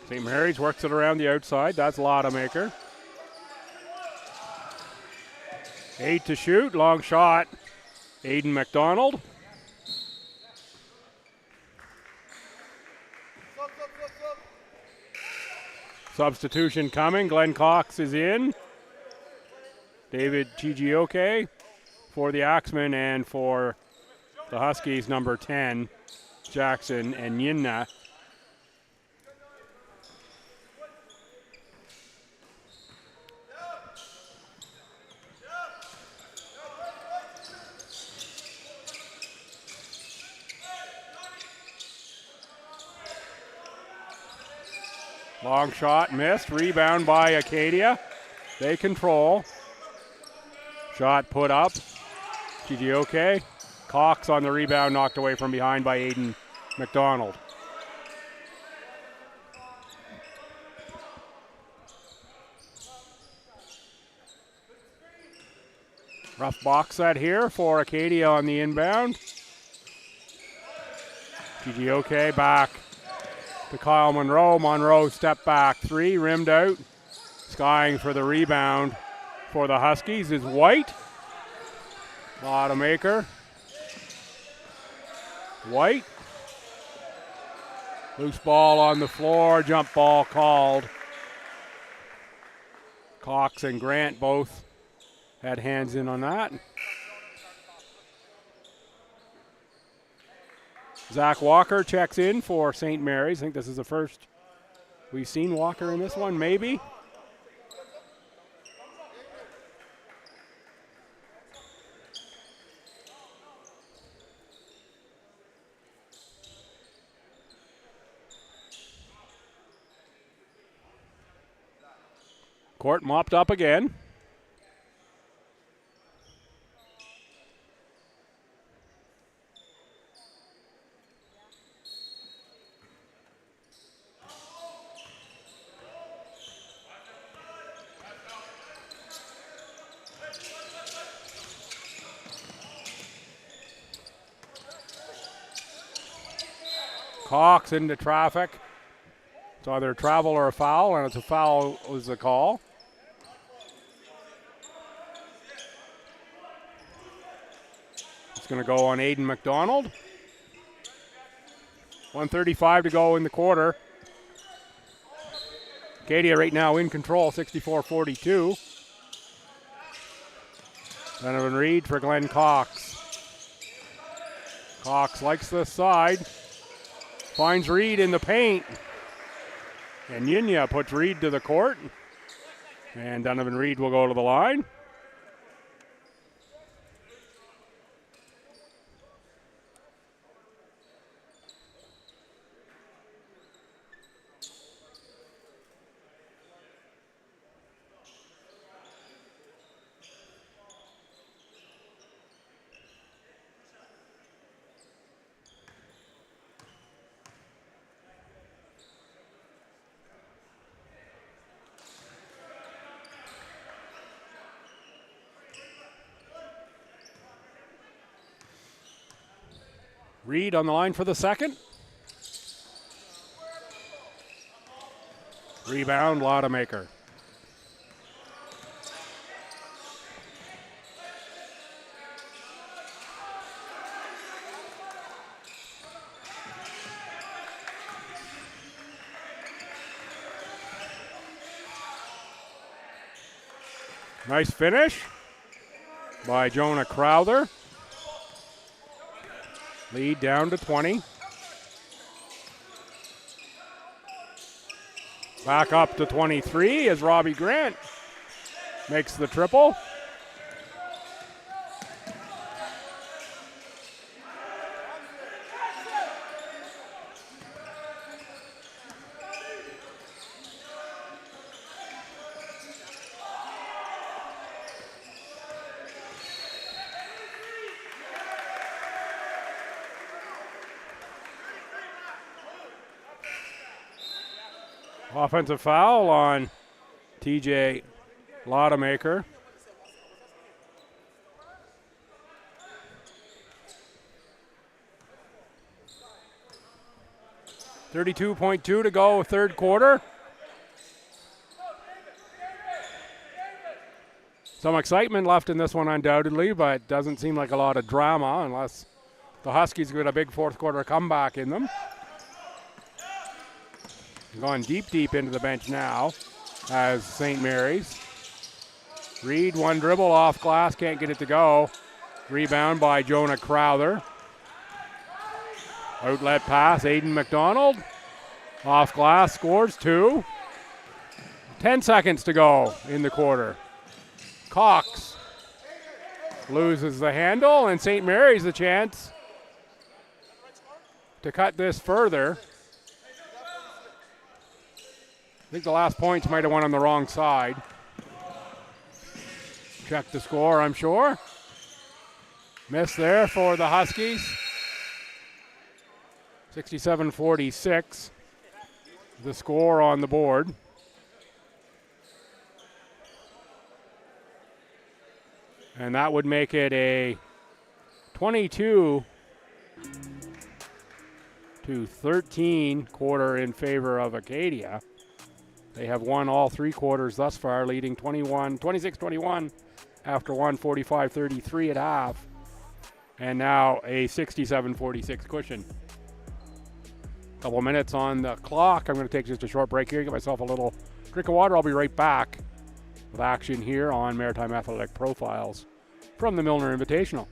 St. Mary's works it around the outside. That's Lottemaker. 8 to shoot. Long shot. Aiden McDonald. Substitution coming. Glenn Cox is in. David Chijioke for the Axemen, and for the Huskies, number 10, Jackson and Yinna. Long shot missed. Rebound by Acadia. They control. Shot put up. Chijioke. Cox on the rebound, knocked away from behind by Aiden McDonald. Rough box set here for Acadia on the inbound. Chijioke back to Kyle Monroe. Monroe step back three, rimmed out. Skying for the rebound for the Huskies is White. Lottemaker. White. Loose ball on the floor, jump ball called. Cox and Grant both had hands in on that. Zach Walker checks in for St. Mary's. I think this is the first we've seen Walker in this one, maybe. Court mopped up again. Cox into traffic. It's either a travel or a foul, and it's a foul was the call. It's going to go on Aiden McDonald. 1:35 to go in the quarter. Acadia right now in control, 64-42. Donovan Reed for Glenn Cox. Cox likes this side. Finds Reed in the paint. And Yinya puts Reed to the court. And Donovan Reed will go to the line. Reed on the line for the second. Rebound, Lottemaker. Nice finish by Jonah Crowther. Lead down to 20. Back up to 23 as Robbie Grant makes the triple. Offensive foul on TJ Lottemaker. .32 to go, third quarter. Some excitement left in this one undoubtedly, but doesn't seem like a lot of drama unless the Huskies get a big fourth quarter comeback in them. Gone deep into the bench now as St. Mary's. Reed, one dribble off glass, can't get it to go. Rebound by Jonah Crowther. Outlet pass, Aiden McDonald. Off glass, scores 2. 10 seconds to go in the quarter. Cox loses the handle, and St. Mary's the chance to cut this further. I think the last points might have went on the wrong side. Check the score, I'm sure. Miss there for the Huskies. 67-46, the score on the board. And that would make it a 22-13 quarter in favor of Acadia. They have won all 3 quarters thus far, leading 26-21 after 45-33 at half. And now a 67-46 cushion. Couple minutes on the clock. I'm going to take just a short break here, get myself a little drink of water. I'll be right back with action here on Maritime Athletic Profiles from the Milner Invitational.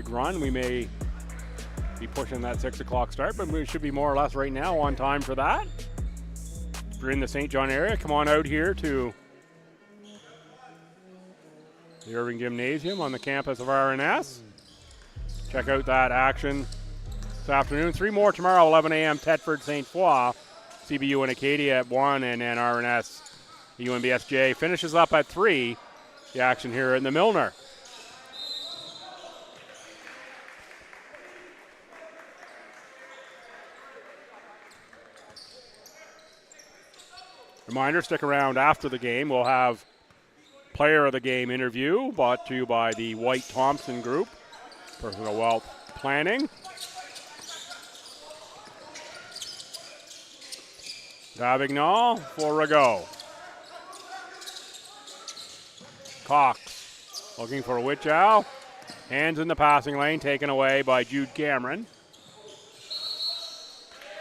Run. We may be pushing that 6 o'clock start, but we should be more or less right now on time for that. If you're in the St. John area, come on out here to the Irving Gymnasium on the campus of RNS. Check out that action this afternoon. 3 more tomorrow, 11 a.m. Thetford St. Foy, CBU and Acadia at 1, and then RNS UNBSJ finishes up at 3. The action here in the Milner. Reminder, stick around after the game. We'll have player of the game interview brought to you by the White Thompson Group, Personal Wealth Planning. Davignon for Rago. Cox looking for Witchow. Hands in the passing lane, taken away by Jude Cameron.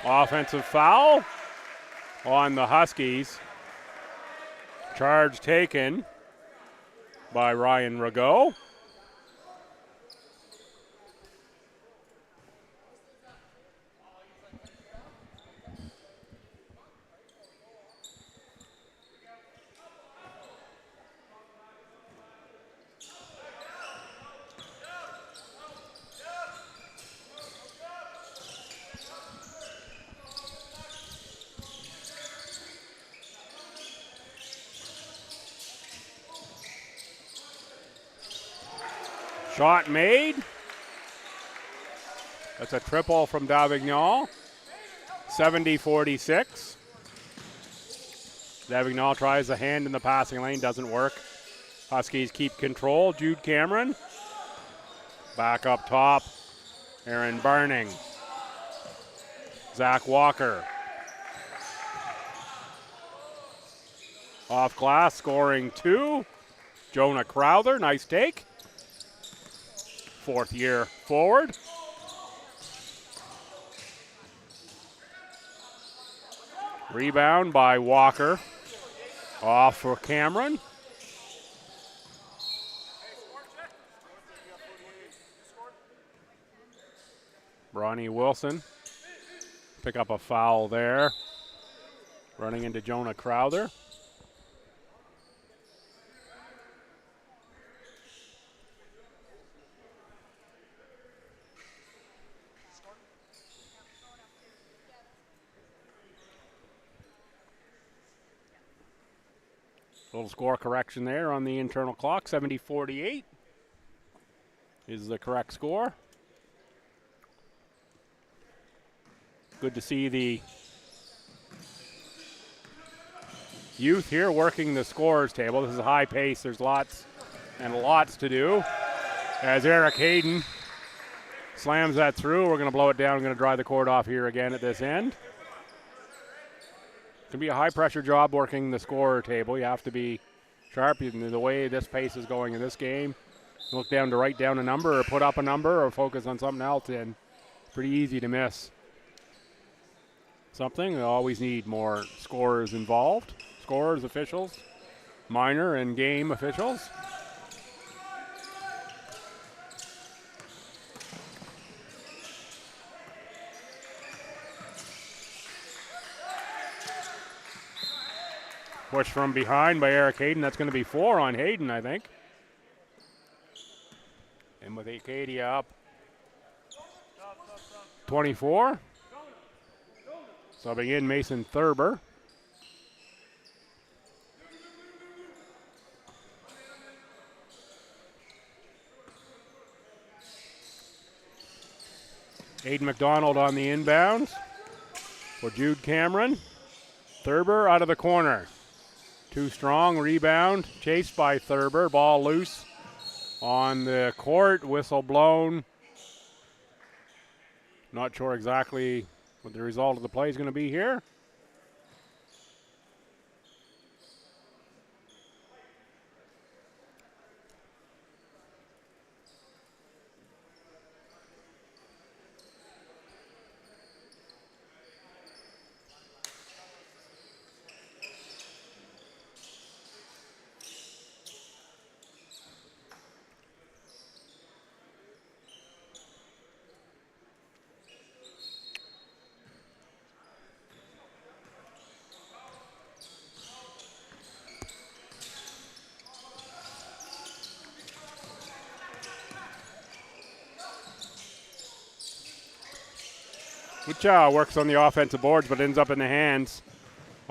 Offensive foul on the Huskies. Charge taken by Ryan Rago. Shot made. That's a triple from Davignon. 70-46. Davignon tries a hand in the passing lane, doesn't work. Huskies keep control. Jude Cameron. Back up top. Aaron Barning. Zach Walker. Off glass, scoring 2. Jonah Crowther, nice take. 4th year forward. Rebound by Walker. Off for Cameron. Ronnie Wilson. Pick up a foul there. Running into Jonah Crowther. Little score correction there on the internal clock. 70-48 is the correct score. Good to see the youth here working the scorers table. This is a high pace. There's lots and lots to do. As Eric Hayden slams that through, we're going to blow it down. We're going to dry the court off here again at this end. It's going to be a high-pressure job working the scorer table. You have to be sharp. The way this pace is going in this game, look down to write down a number or put up a number or focus on something else, and pretty easy to miss something. We always need more scorers involved. Scorers, officials, minor and game officials. Push from behind by Eric Hayden. That's going to be 4 on Hayden, I think. And with Acadia up 24. Subbing in Mason Thurber. Aiden McDonald on the inbounds for Jude Cameron. Thurber out of the corner. Too strong, rebound, chased by Thurber. Ball loose on the court, whistle blown. Not sure exactly what the result of the play is going to be here. Wichow works on the offensive boards, but ends up in the hands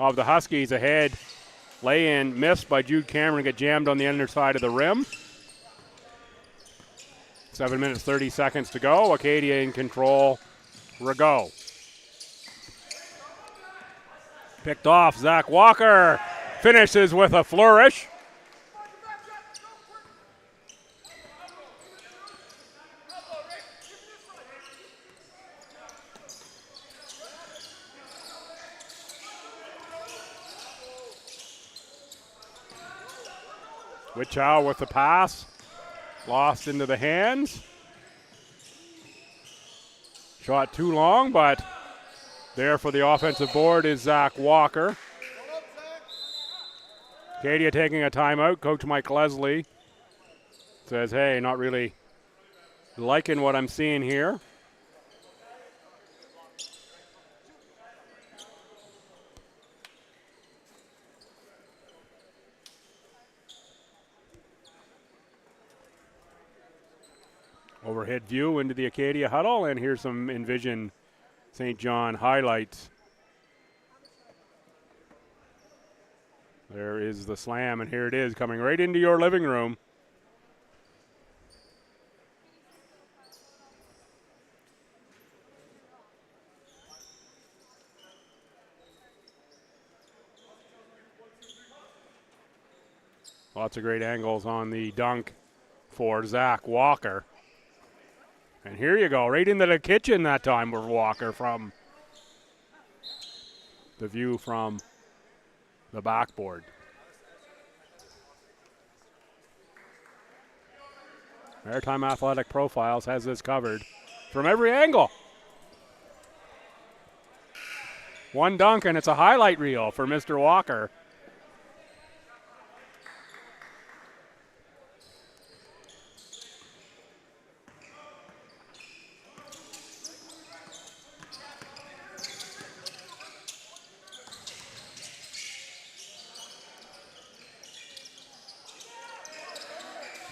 of the Huskies. Ahead, lay-in missed by Jude Cameron, get jammed on the underside of the rim. 7 minutes, 30 seconds to go. Acadia in control. Rigaud. Picked off, Zach Walker finishes with a flourish. Wichow with the pass. Lost into the hands. Shot too long, but there for the offensive board is Zach Walker. Acadia taking a timeout. Coach Mike Leslie says, hey, not really liking what I'm seeing here. Overhead view into the Acadia huddle, and here's some Envision St. John highlights. There is the slam, and here it is coming right into your living room. Lots of great angles on the dunk for Zach Walker. And here you go, right into the kitchen that time with Walker from the view from the backboard. Maritime Athletic Profiles has this covered from every angle. One dunk, and it's a highlight reel for Mr. Walker.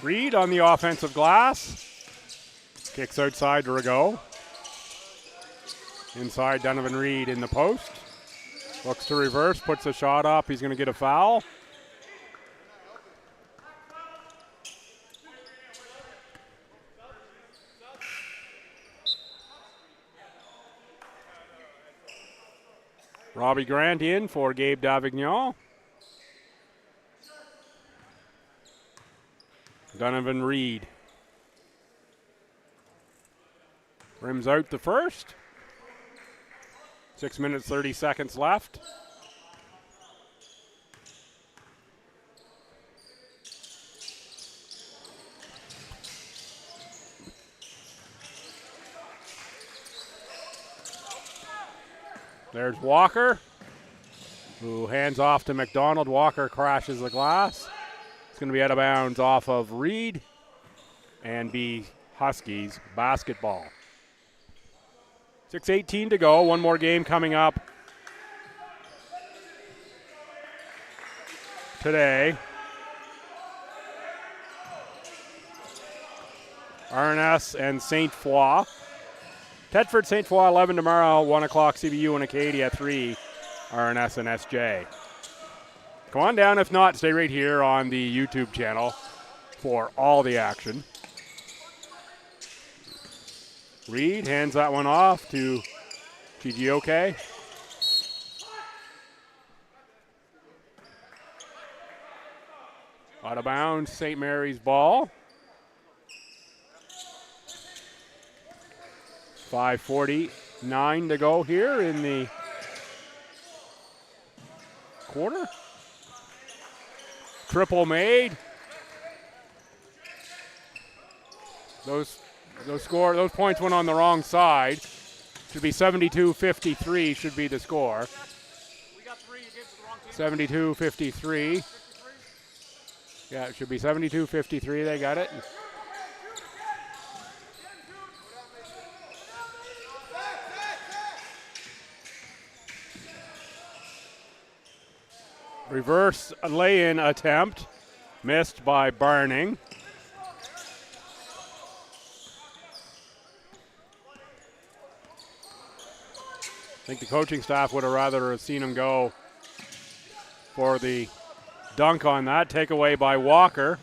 Reed on the offensive glass. Kicks outside to Rigaud. Inside, Donovan Reed in the post. Looks to reverse, puts a shot up. He's going to get a foul. Robbie Grant in for Gabe Davignon. Donovan Reed rims out the first. 6 minutes, 30 seconds left. There's Walker, who hands off to McDonald. Walker crashes the glass. It's going to be out of bounds off of Reed and be Huskies basketball. 6:18 to go. One more game coming up today. RNS and St. Foy. Thetford, St. Foy, 11 tomorrow, 1 o'clock CBU and Acadia, 3 RNS and SJ. Come on down. If not, stay right here on the YouTube channel for all the action. Reed hands that one off to Chijioke. Out of bounds, St. Mary's ball. 5:49 to go here in the quarter. Triple made. Those points went on the wrong side. Should be 72-53 should be the score. 72-53. Yeah, it should be 72-53. They got it. Reverse lay-in attempt. Missed by Barning. I think the coaching staff would have rather have seen him go for the dunk on that. Takeaway by Walker.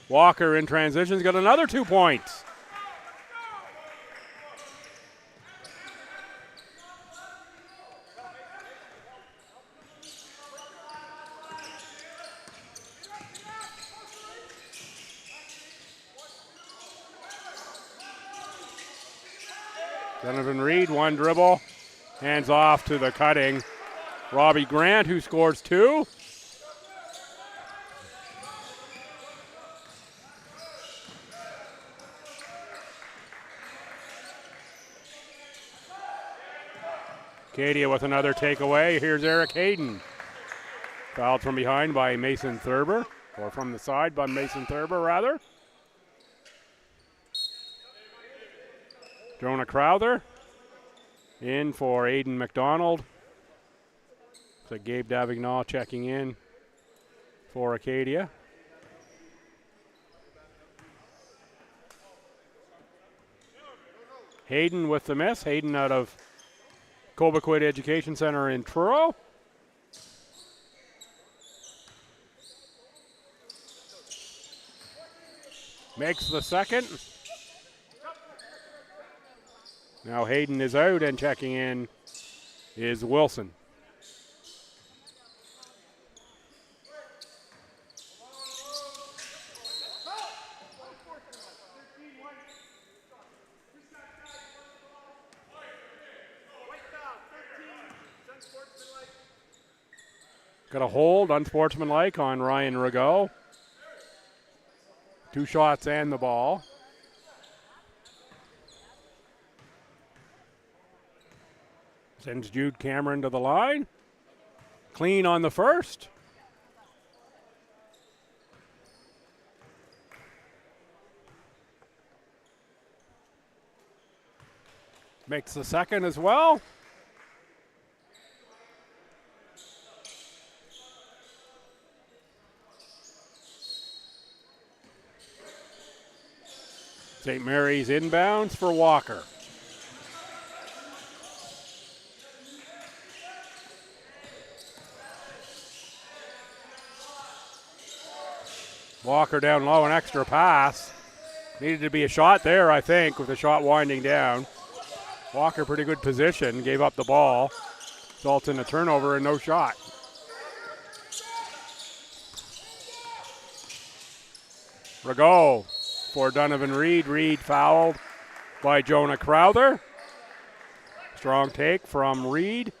Walker in transition's got another 2 points. Donovan Reed, one dribble. Hands off to the cutting Robbie Grant, who scores 2. Acadia with another takeaway. Here's Eric Hayden. Fouled from behind by Mason Thurber, or from the side by Mason Thurber, rather. Jonah Crowther in for Aiden McDonald. So Gabe Davignon checking in for Acadia. Hayden with the miss. Hayden out of Cobequid Education Center in Truro. Makes the second. Now Hayden is out, and checking in is Wilson. Got a hold, unsportsmanlike, on Ryan Rigaud. 2 shots and the ball. Sends Jude Cameron to the line. Clean on the first. Makes the second as well. St. Mary's inbounds for Walker. Walker down low, an extra pass. Needed to be a shot there, I think, with the shot winding down. Walker, pretty good position, gave up the ball. Results in a turnover and no shot. Rigaud for Donovan Reed. Reed fouled by Jonah Crowther. Strong take from Reed.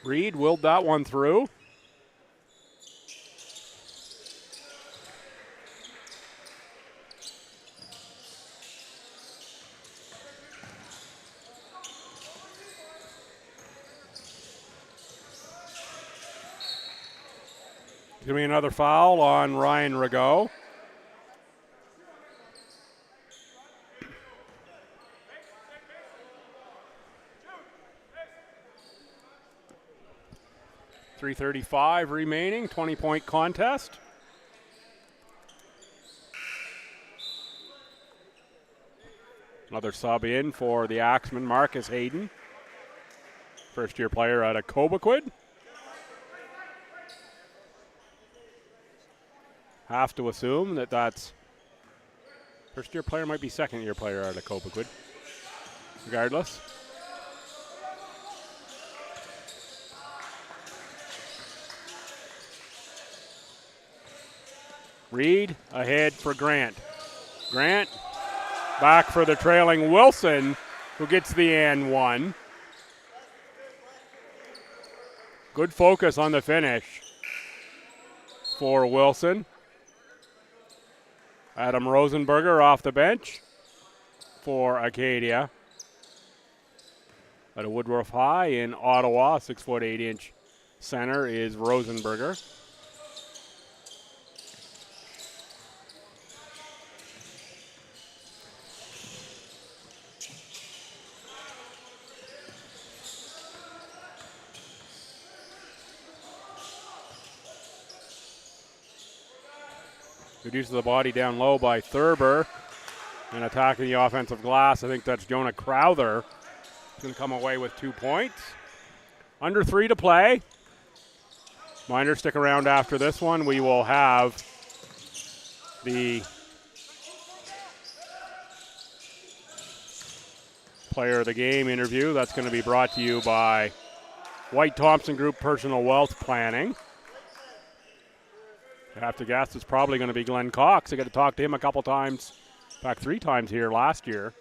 Reed willed that one through. Give me another foul on Ryan Rigaud. .335 remaining, 20-point contest. Another sub in for the Axeman, Marcus Hayden. First-year player out of Cobequid. Have to assume that that's first-year player, might be second-year player out of Cobequid. Regardless. Reed ahead for Grant. Grant back for the trailing Wilson, who gets the and one. Good focus on the finish for Wilson. Adam Rosenberger off the bench for Acadia. At a Woodruff High in Ottawa, 6'8" center is Rosenberger. Good use of the body down low by Thurber. And attacking the offensive glass, I think that's Jonah Crowther. He's going to come away with 2 points. Under 3 to play. Miners, stick around after this one. We will have the player of the game interview. That's going to be brought to you by White Thompson Group Personal Wealth Planning. I have to guess it's probably going to be Glenn Cox. I got to talk to him a couple times, in fact 3 times here last year.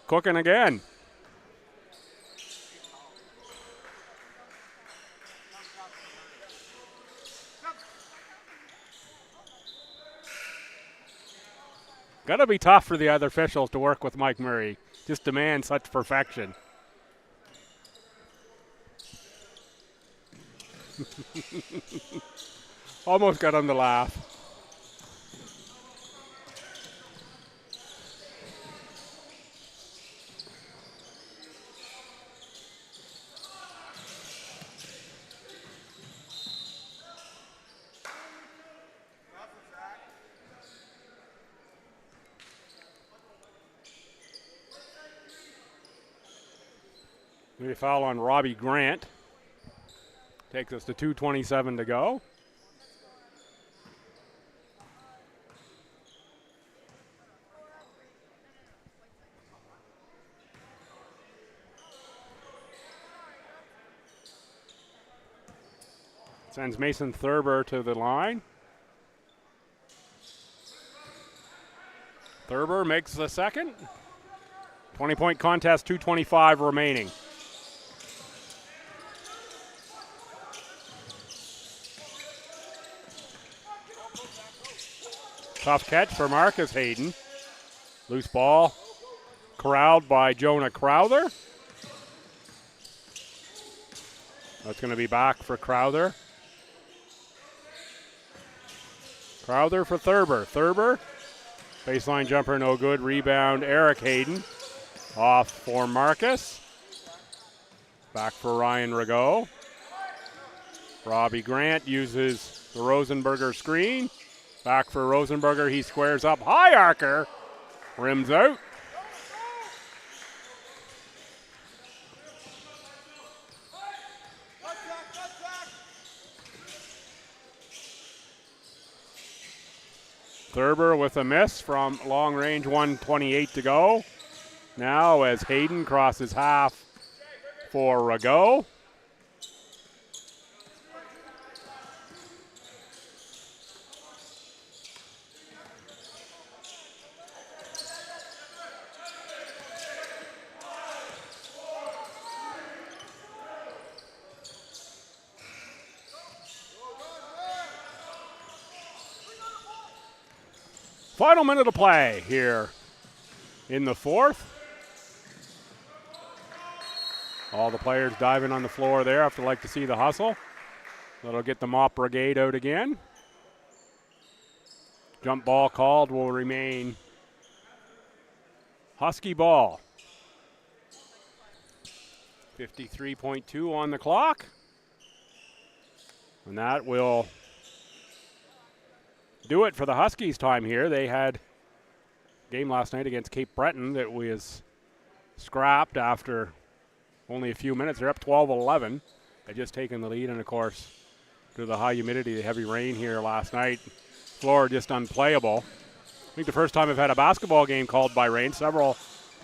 Cooking again. Got to be tough for the other officials to work with Mike Murray. Just demand such perfection. Almost got him to laugh. Maybe a foul on Robbie Grant. Takes us to 2:27 to go. Sends Mason Thurber to the line. Thurber makes the second. 20-point contest, 2:25 remaining. Tough catch for Marcus Hayden. Loose ball corralled by Jonah Crowther. That's going to be back for Crowther. Crowther for Thurber. Thurber, baseline jumper, no good. Rebound, Eric Hayden. Off for Marcus. Back for Ryan Rigaud. Robbie Grant uses the Rosenberger screen. Back for Rosenberger. He squares up. High arcer. Rims out. Thurber with a miss from long range, 1:28 to go. Now as Hayden crosses half for Rigaud. Final minute of play here in the fourth. All the players diving on the floor there. Have to like to see the hustle. That'll get the mop brigade out again. Jump ball called, will remain Husky ball. 53.2 on the clock. And that will do it for the Huskies' time here. They had a game last night against Cape Breton that was scrapped after only a few minutes. They're up 12-11. They just taken the lead, and of course, due to the high humidity, the heavy rain here last night, floor just unplayable. I think the first time I've had a basketball game called by rain. Several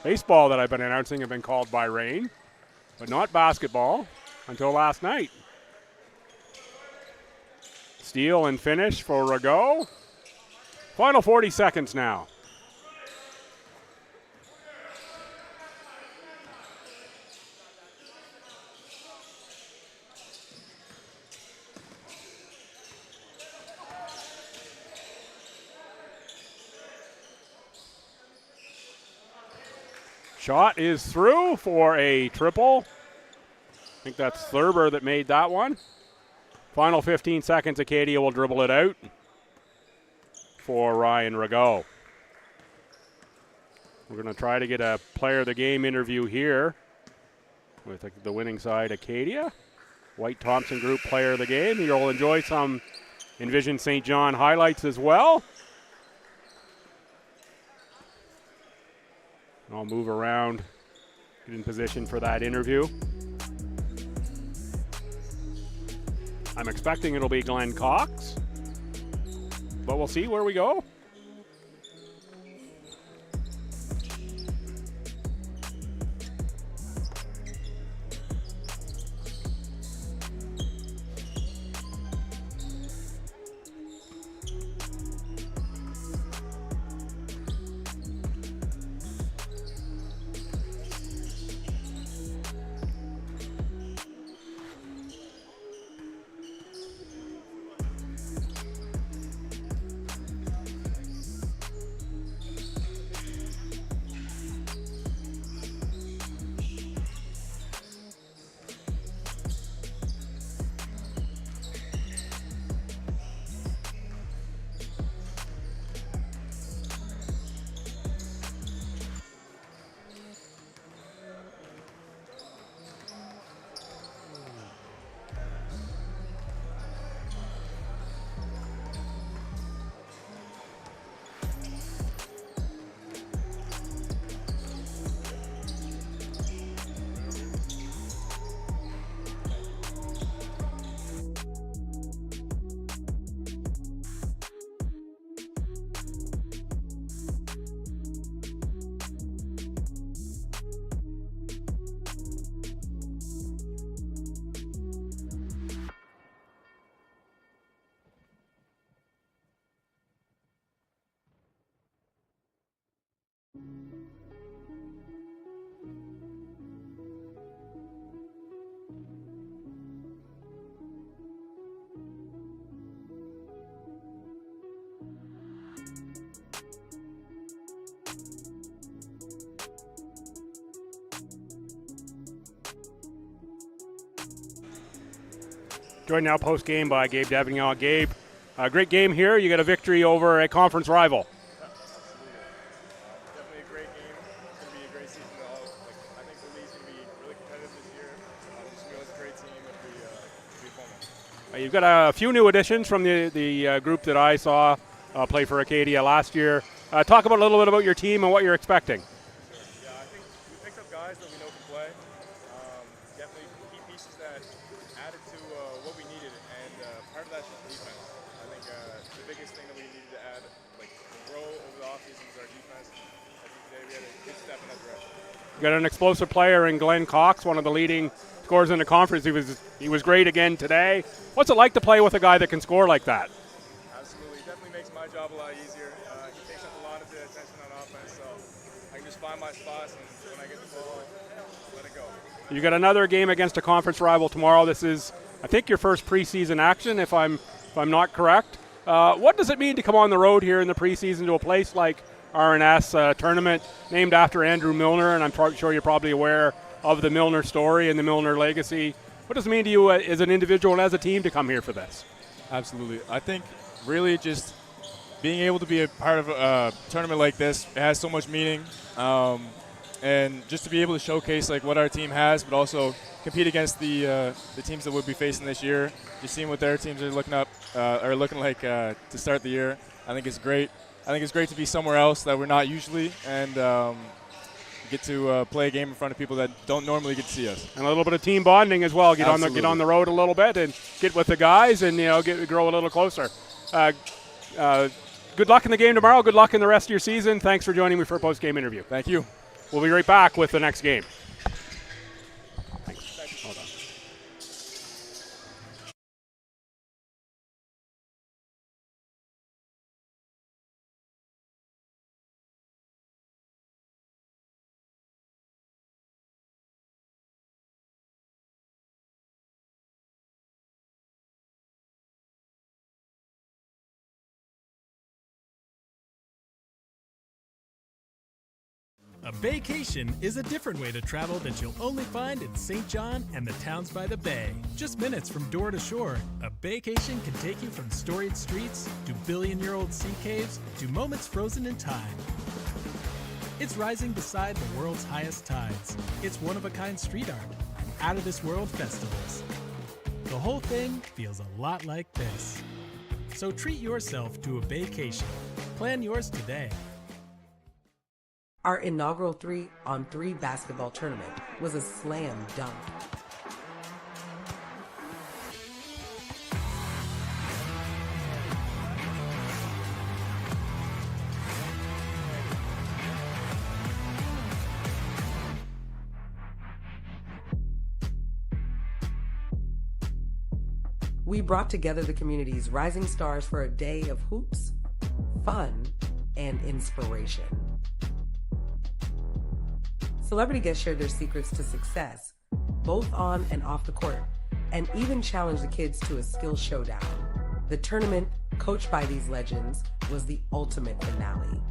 baseball that I've been announcing have been called by rain, but not basketball until last night. Steal and finish for Rigaud. Final 40 seconds now. Shot is through for a triple. I think that's Thurber that made that one. Final 15 seconds, Acadia will dribble it out for Ryan Rigaud. We're going to try to get a player of the game interview here with the winning side, Acadia. White Thompson Group player of the game. You'll enjoy some Envision St. John highlights as well. I'll move around, get in position for that interview. I'm expecting it'll be Glenn Cox, but we'll see where we go. Joined now post-game by Gabe Davignon. Gabe, great game here. You got a victory over a conference rival. Definitely a great game. It's going to be a great season. I think the league's going to be really competitive this year. SMU has a great team. It'll be a fun one. You've got a few new additions from the group that I saw play for Acadia last year. Talk about a little bit about your team and what you're expecting. Sure. Yeah, I think we picked up guys that we know can play. Definitely key pieces that added to what we needed, and part of that's just defense. I think the biggest thing that we needed to add, grow over the offseason was our defense. I think today we had a good step in that direction. You got an explosive player in Glenn Cox, one of the leading scorers in the conference. He was great again today. What's it like to play with a guy that can score like that? Absolutely. It definitely makes my job a lot easier. He takes up a lot of the attention on offense, so I can just find my spots, and when I get the ball, let it go. You got another game against a conference rival tomorrow. This is, I think, your first preseason action, if I'm not correct. What does it mean to come on the road here in the preseason to a place like RNS, tournament named after Andrew Milner, and I'm sure you're probably aware of the Milner story and the Milner legacy. What does it mean to you as an individual and as a team to come here for this? Absolutely. I think really just being able to be a part of a tournament like this, it has so much meaning. And just to be able to showcase what our team has, but also compete against the teams that we'll be facing this year. Just seeing what their teams are looking like to start the year. I think it's great. I think it's great to be somewhere else that we're not usually, and get to play a game in front of people that don't normally get to see us. And a little bit of team bonding as well. Get Absolutely. on the road a little bit and get with the guys and grow a little closer. Good luck in the game tomorrow. Good luck in the rest of your season. Thanks for joining me for a post-game interview. Thank you. We'll be right back with the next game. Thanks. Hold on. A vacation is a different way to travel that you'll only find in St. John and the towns by the bay. Just minutes from door to shore, a vacation can take you from storied streets to billion-year-old sea caves to moments frozen in time. It's rising beside the world's highest tides. It's one-of-a-kind street art, out-of-this-world festivals. The whole thing feels a lot like this. So treat yourself to a vacation. Plan yours today. Our inaugural 3-on-3 basketball tournament was a slam dunk. We brought together the community's rising stars for a day of hoops, fun, and inspiration. Celebrity guests shared their secrets to success, both on and off the court, and even challenged the kids to a skill showdown. The tournament, coached by these legends, was the ultimate finale.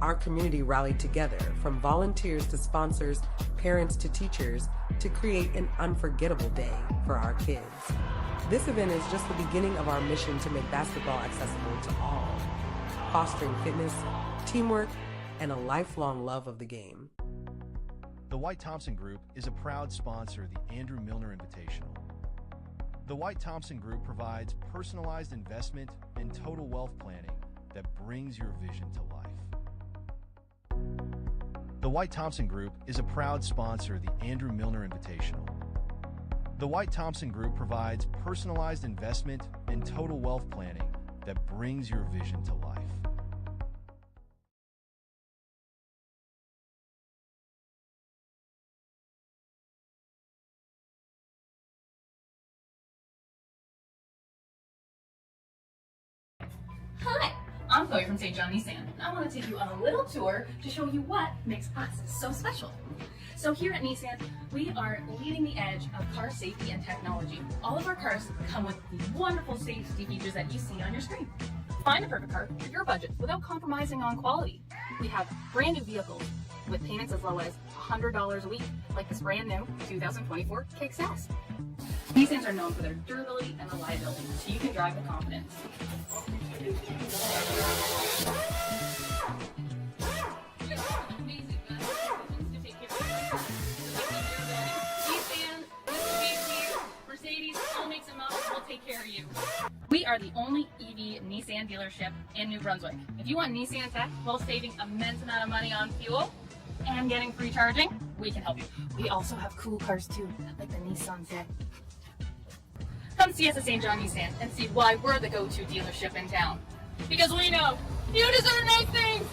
Our community rallied together, from volunteers to sponsors, parents to teachers, to create an unforgettable day for our kids. This event is just the beginning of our mission to make basketball accessible to all, fostering fitness, teamwork, and a lifelong love of the game. The White Thompson Group is a proud sponsor of the Andrew Milner Invitational. The White Thompson Group provides personalized investment and total wealth planning that brings your vision to life. The White Thompson Group is a proud sponsor of the Andrew Milner Invitational. The White Thompson Group provides personalized investment and total wealth planning that brings your vision to life. Chloe from St. John Nissan, and I want to take you on a little tour to show you what makes us so special. So here at Nissan, we are leading the edge of car safety and technology. All of our cars come with the wonderful safety features that you see on your screen. Find the perfect car for your budget without compromising on quality. We have brand new vehicles with payments as low as $100 a week, like this brand new 2024 Kicks S. Nissans are known for their durability and reliability, so you can drive with confidence. Mercedes, all makes and models will take care of you. We are the only EV Nissan dealership in New Brunswick. If you want Nissan tech while saving immense amount of money on fuel and getting free charging, we can help you. We also have cool cars too, like the Nissan Z. Come see us at St. John Nissan and see why we're the go-to dealership in town. Because we know you deserve nice things!